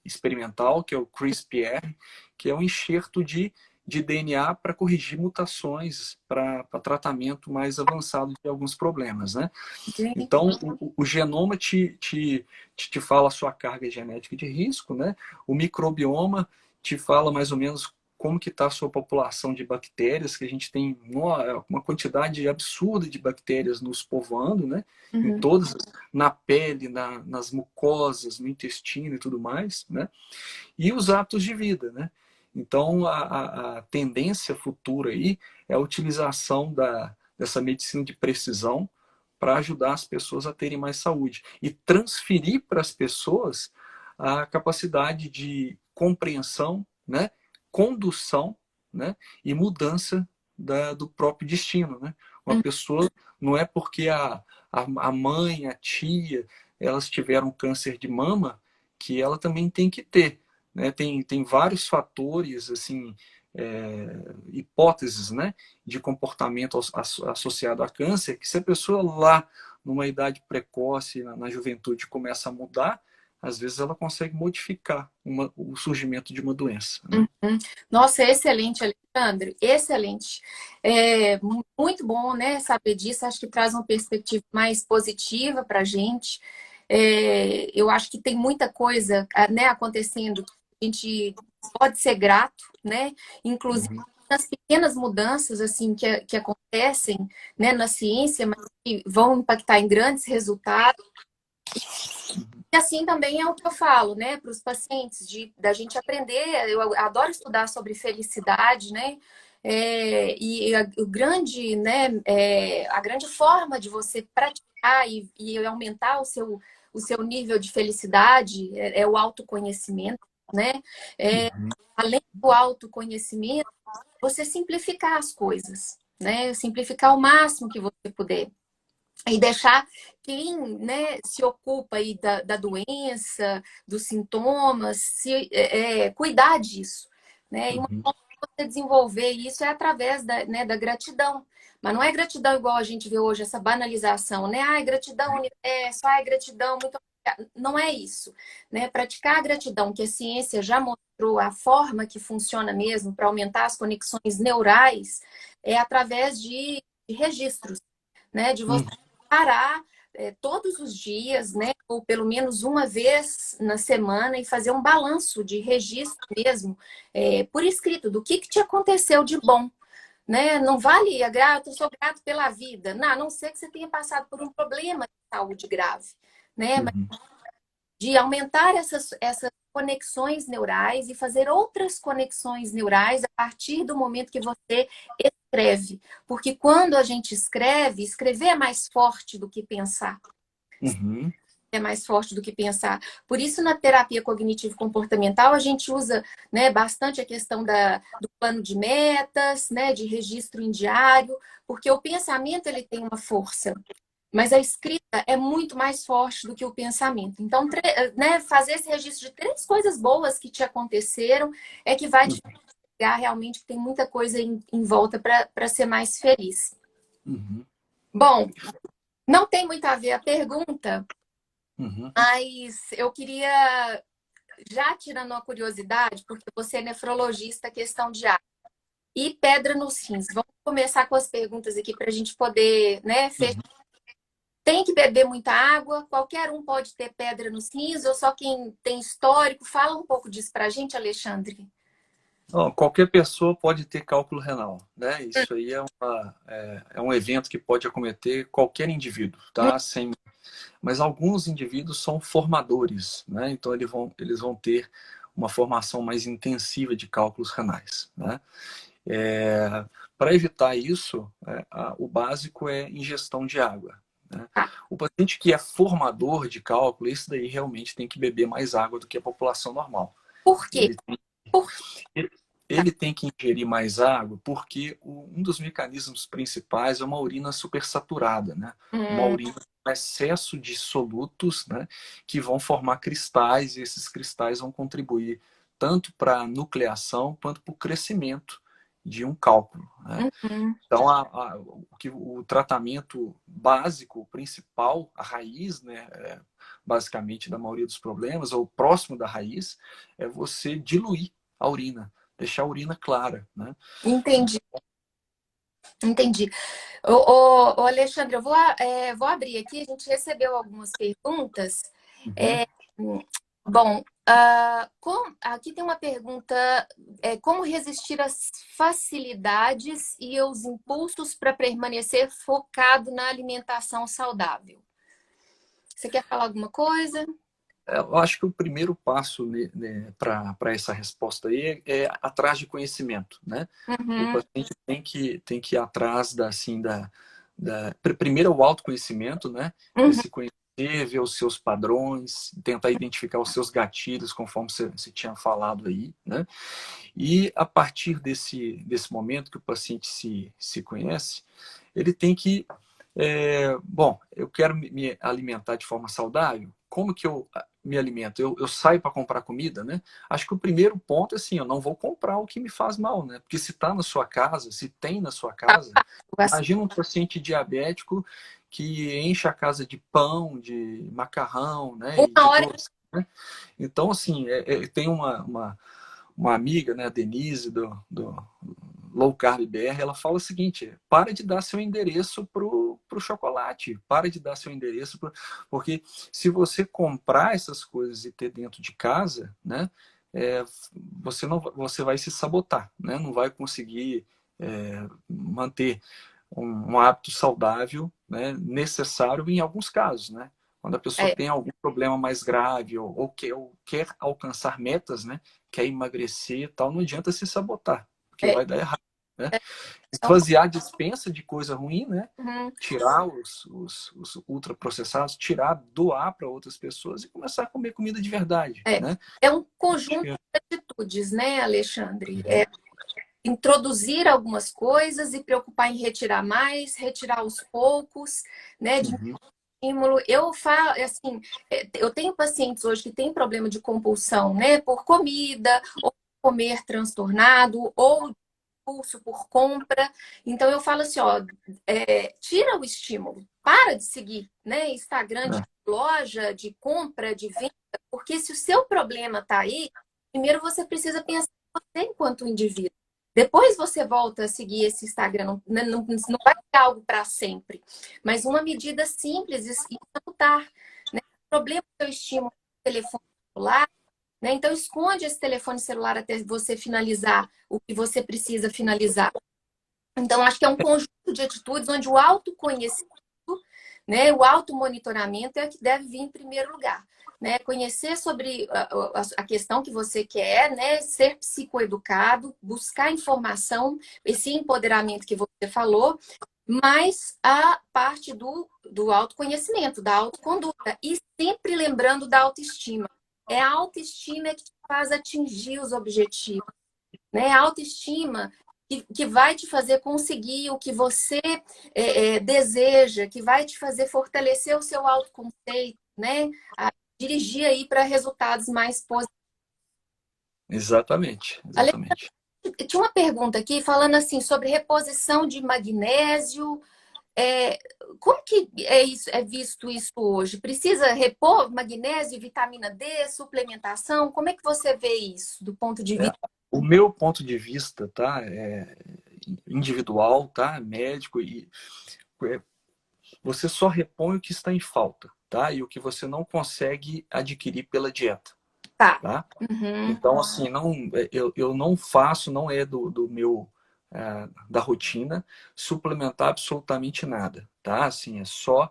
experimental, que é o CRISPR, que é um enxerto de DNA para corrigir mutações, para tratamento mais avançado de alguns problemas, né? Entendi. Então, o genoma te fala a sua carga genética de risco, né? O microbioma te fala mais ou menos como que está a sua população de bactérias, que a gente tem uma quantidade absurda de bactérias nos povoando, né? Em Uhum. todas, na pele, nas mucosas, no intestino e tudo mais, né? E os hábitos de vida, né? Então, a tendência futura aí é a utilização dessa medicina de precisão para ajudar as pessoas a terem mais saúde e transferir para as pessoas a capacidade de compreensão, né, condução, né, e mudança do próprio destino, né? Uma Uhum. pessoa não é porque a mãe, a tia, elas tiveram câncer de mama que ela também tem que ter, né? Tem vários fatores assim, hipóteses, né, de comportamento associado a câncer, que se a pessoa lá, numa idade precoce, na juventude, começa a mudar, às vezes ela consegue modificar o surgimento de uma doença, né? Uhum. Nossa, excelente, Alexandre, excelente. Muito bom, né, saber disso. Acho que traz uma perspectiva mais positiva para a gente. Eu acho que tem muita coisa, né, acontecendo que a gente pode ser grato, né? Inclusive Uhum. nas pequenas mudanças assim que acontecem, né, na ciência, mas que vão impactar em grandes resultados. E assim também é o que eu falo, né, para os pacientes, da gente aprender. Eu adoro estudar sobre felicidade, né? O grande, né, a grande forma de você praticar e aumentar o seu nível de felicidade é o autoconhecimento, né? Uhum. Além do autoconhecimento, você simplificar as coisas, né? Simplificar o máximo que você puder e deixar quem, né, se ocupa aí da doença, dos sintomas, cuidar disso, né? E uma Uhum. forma de você desenvolver isso é através né, da gratidão. Mas não é gratidão igual a gente vê hoje, essa banalização, né? Ai, gratidão, universo, ai, gratidão, muito obrigada. Não é isso, né? Praticar a gratidão, que a ciência já mostrou a forma que funciona mesmo para aumentar as conexões neurais, é através de registros, né? De você Uhum. parar todos os dias, né, ou pelo menos uma vez na semana e fazer um balanço de registro mesmo, por escrito, do que te aconteceu de bom, né? Não vale a grato, eu sou grato pela vida, não, a não ser que você tenha passado por um problema de saúde grave, né? Mas Uhum. de aumentar essas conexões neurais e fazer outras conexões neurais a partir do momento que você escreve. Porque quando a gente escreve, escrever é mais forte do que pensar. Uhum. É mais forte do que pensar. Por isso, na terapia cognitivo-comportamental, a gente usa, né, bastante a questão do plano de metas, né, de registro em diário, porque o pensamento ele tem uma força. Mas a escrita é muito mais forte do que o pensamento. Então, né, fazer esse registro de 3 coisas boas que te aconteceram é que vai te pegar realmente que tem muita coisa em volta para ser mais feliz. Uhum. Bom, não tem muito a ver a pergunta, Uhum. mas eu queria, já tirando uma curiosidade, porque você é nefrologista, questão de água e pedra nos rins. Vamos começar com as perguntas aqui para a gente poder, né, fechar. Uhum. Tem que beber muita água? Qualquer um pode ter pedra nos rins ou só quem tem histórico? Fala um pouco disso para a gente, Alexandre. Ó, qualquer pessoa pode ter cálculo renal, né? Isso aí é um evento que pode acometer qualquer indivíduo, tá? Mas alguns indivíduos são formadores, né? Então eles vão ter uma formação mais intensiva de cálculos renais, né? Para evitar isso, o básico é ingestão de água, né? O paciente que é formador de cálculo, esse daí realmente tem que beber mais água do que a população normal. Por quê? Ele ele tem que ingerir mais água porque um dos mecanismos principais é uma urina supersaturada, né? Uma urina com excesso de solutos, né? Que vão formar cristais, e esses cristais vão contribuir tanto para a nucleação quanto para o crescimento de um cálculo, né? Então, o tratamento básico, principal, a raiz, né, basicamente da maioria dos problemas, ou próximo da raiz, é você diluir a urina, deixar a urina clara, né? Entendi. Entendi. Ô, Alexandre, vou abrir aqui. A gente recebeu algumas perguntas. É, bom, aqui tem uma pergunta: como resistir às facilidades e aos impulsos para permanecer focado na alimentação saudável? Você quer falar alguma coisa? Eu acho que o primeiro passo, né, para essa resposta aí é atrás de conhecimento, né? O paciente tem que ir atrás primeiro o autoconhecimento, né? É se conhecer, ver os seus padrões, tentar identificar os seus gatilhos, conforme você tinha falado aí, né? E a partir desse momento que o paciente se conhece, ele tem que bom, eu quero me alimentar de forma saudável. Como que eu me alimento? Eu saio para comprar comida, né? Acho que o primeiro ponto é assim, eu não vou comprar o que me faz mal, né? Porque se está na sua casa, se tem na sua casa, imagina um paciente diabético que enche a casa de pão, de macarrão, né? E Uma de hora. doce, né? Então, assim, tem uma amiga, né, a Denise, do Low Carb BR, ela fala o seguinte: para de dar seu endereço pro chocolate, para de dar seu endereço porque se você comprar essas coisas e ter dentro de casa, né, você vai se sabotar, né, não vai conseguir manter um hábito saudável, né, necessário em alguns casos, né? Quando a pessoa tem algum problema mais grave ou quer alcançar metas, né, quer emagrecer e tal, não adianta se sabotar, porque vai dar errado, né? Esvaziar a dispensa de coisa ruim, né? Tirar os ultraprocessados, doar para outras pessoas e começar a comer comida de verdade, né? É um conjunto de atitudes, né, Alexandre? Introduzir algumas coisas e preocupar em retirar mais, retirar aos poucos, né? De estímulo. Eu falo assim, eu tenho pacientes hoje que têm problema de compulsão, né? Por comida, ou comer transtornado, ou impulso por compra. Então eu falo assim, ó, tira o estímulo, para de seguir, né? Instagram de loja, de compra, de venda, porque se o seu problema está aí, primeiro você precisa pensar em você enquanto indivíduo. Depois você volta a seguir esse Instagram, não vai ser algo para sempre. Mas uma medida simples e salutar, né? O problema do seu estímulo no telefone celular, né? Então esconde esse telefone celular até você finalizar o que você precisa finalizar. Então acho que é um conjunto de atitudes onde o autoconhecimento, né, o automonitoramento é o que deve vir em primeiro lugar. Né, conhecer sobre a questão que você quer, né, ser psicoeducado, buscar informação, esse empoderamento que você falou, mas a parte do autoconhecimento, da autoconduta, e sempre lembrando da autoestima. É a autoestima que te faz atingir os objetivos, né? A autoestima que vai te fazer conseguir o que você deseja, que vai te fazer fortalecer o seu autoconceito, né? Dirigir aí para resultados mais positivos. Exatamente, exatamente. Tinha uma pergunta aqui falando assim sobre reposição de magnésio. Como que é visto isso hoje? Precisa repor magnésio e vitamina D, suplementação? Como é que você vê isso do ponto de vista? O meu ponto de vista, tá, individual, tá, médico, e você só repõe o que está em falta, tá, e o que você não consegue adquirir pela dieta, tá? Então, assim, eu não faço, não é do meu da rotina suplementar absolutamente nada, tá? Assim, é só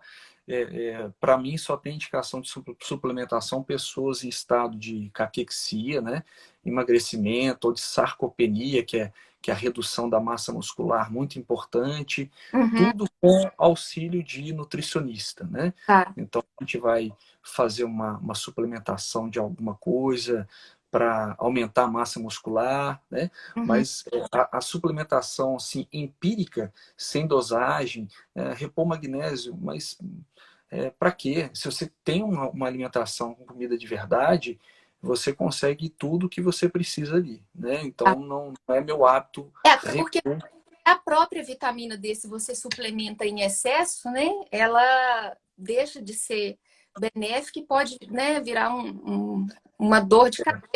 para mim só tem indicação de suplementação pessoas em estado de caquexia, né? Emagrecimento ou de sarcopenia, que é a redução da massa muscular, muito importante, Uhum. tudo com auxílio de nutricionista, né? Tá. Então a gente vai fazer uma suplementação de alguma coisa para aumentar a massa muscular, né? Uhum. Mas a suplementação assim, empírica, sem dosagem, repor magnésio, mas para quê? Se você tem uma alimentação com comida de verdade, você consegue tudo que você precisa ali, né? Tá. Então não é meu hábito Até porque repor. a própria vitamina D, se você suplementa em excesso, né, ela deixa de ser benéfica e pode, né, virar uma dor de cabeça.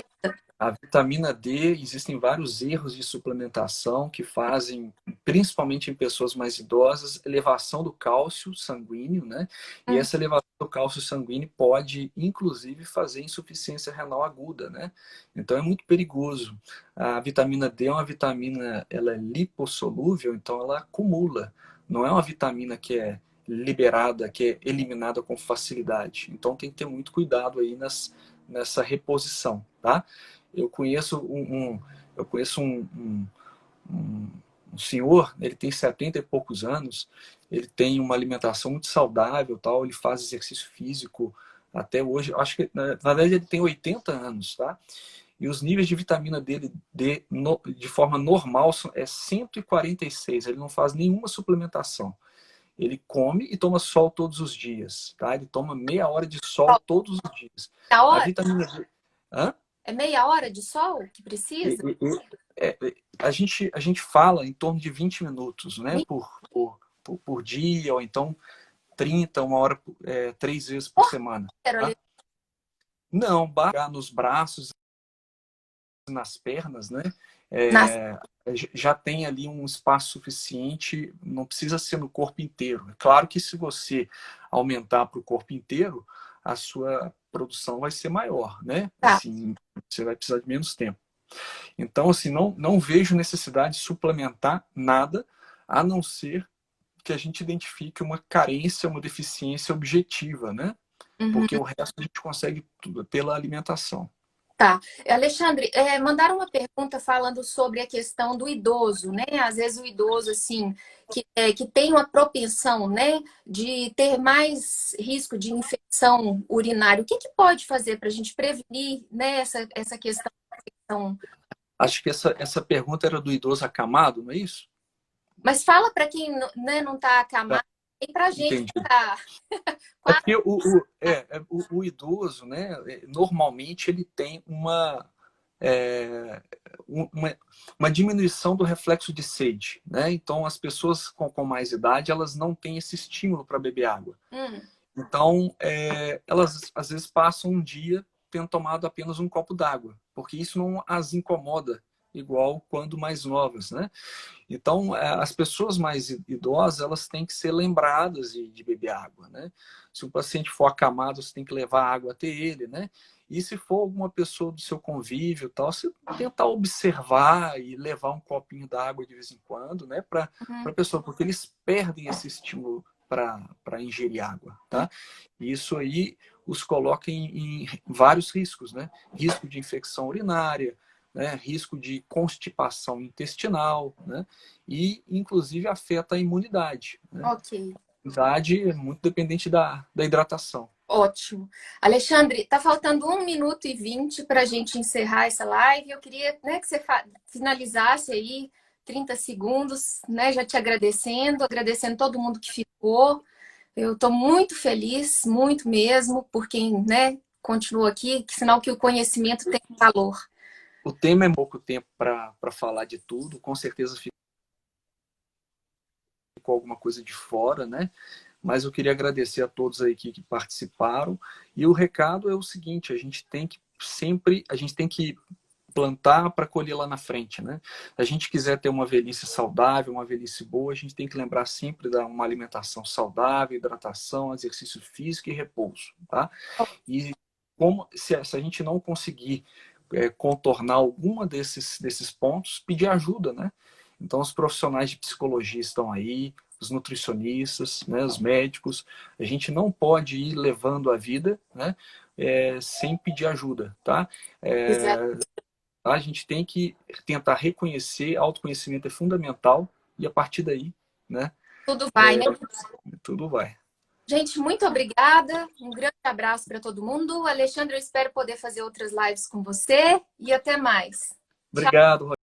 A vitamina D, existem vários erros de suplementação que fazem, principalmente em pessoas mais idosas, elevação do cálcio sanguíneo, né? E Hum. essa elevação do cálcio sanguíneo pode, inclusive, fazer insuficiência renal aguda, né? Então é muito perigoso. A vitamina D é uma vitamina, ela é lipossolúvel, então ela acumula. Não é uma vitamina que é liberada, que é eliminada com facilidade. Então tem que ter muito cuidado aí nessa reposição, tá? Eu conheço um, um senhor, ele tem 70 e poucos anos, ele tem uma alimentação muito saudável, tal, ele faz exercício físico até hoje, acho que na verdade ele tem 80 anos, tá? E os níveis de vitamina dele de forma normal é 146, ele não faz nenhuma suplementação. Ele come e toma sol todos os dias, tá? Ele toma meia hora de sol todos os dias. Na A hora? vitamina D... Hã? É meia hora de sol que E- precisa? e- a gente fala em torno de 20 minutos, né? Por dia, ou então 30, uma hora, 3 vezes por semana. Tá? Mentira, Não, barra nos braços, nas pernas, né? nas... É, já tem ali um espaço suficiente, não precisa ser no corpo inteiro. É claro que se você aumentar para o corpo inteiro, a sua produção vai ser maior, né? Tá. Assim, você vai precisar de menos tempo. Então, assim, não vejo necessidade de suplementar nada, a não ser que a gente identifique uma carência, uma deficiência objetiva, né? Uhum. Porque o resto a gente consegue tudo pela alimentação. Tá. Alexandre, mandaram uma pergunta falando sobre a questão do idoso, né? Às vezes o idoso, assim, que tem uma propensão, né, de ter mais risco de infecção urinária. O que que pode fazer para a gente prevenir, né, essa questão? Acho que essa pergunta era do idoso acamado, não é isso? Mas fala para quem, né, não está Tá, acamado e para a gente entendi. que está É quase. porque o idoso, né, normalmente ele tem é, uma, uma diminuição do reflexo de sede, né? Então as pessoas com mais idade, elas não têm esse estímulo para beber água. Hum. Então, elas às vezes passam um dia tendo tomado apenas um copo d'água, porque isso não as incomoda igual quando mais novas, né? Então, as pessoas mais idosas, elas têm que ser lembradas de beber água, né? Se o paciente for acamado, você tem que levar água até ele, né? E se for alguma pessoa do seu convívio, tal, você tentar observar e levar um copinho d'água de vez em quando, né? Para a Uhum. pessoa, porque eles perdem esse estímulo para ingerir água, tá? E isso aí os coloca em vários riscos, né? Risco de infecção urinária, né? Risco de constipação intestinal, né? E, inclusive, afeta a imunidade, né? Ok. A imunidade é muito dependente da hidratação. Ótimo. Alexandre, tá faltando 1 minuto e 20 para a gente encerrar essa live. Eu queria, né, que você finalizasse aí 30 segundos, né? Já te agradecendo, agradecendo todo mundo que ficou. Eu estou muito feliz, muito mesmo, por quem, né, continua aqui, que sinal que o conhecimento tem valor. O tema é pouco tempo para falar de tudo, com certeza ficou alguma coisa de fora, né? Mas eu queria agradecer a todos aí que participaram. E o recado é o seguinte: a gente tem que plantar para colher lá na frente, né? Se a gente quiser ter uma velhice saudável, uma velhice boa, a gente tem que lembrar sempre de uma alimentação saudável, hidratação, exercício físico e repouso, tá? E como se a gente não conseguir contornar alguma desses pontos, pedir ajuda, né? Então, os profissionais de psicologia estão aí, os nutricionistas, né, os médicos. A gente não pode ir levando a vida, né, sem pedir ajuda, tá? Exato. A gente tem que tentar reconhecer, autoconhecimento é fundamental, e a partir daí, né, Tudo vai, né? tudo vai. Gente, muito obrigada. Um grande abraço para todo mundo. Alexandre, eu espero poder fazer outras lives com você e até mais. Tchau. Obrigado,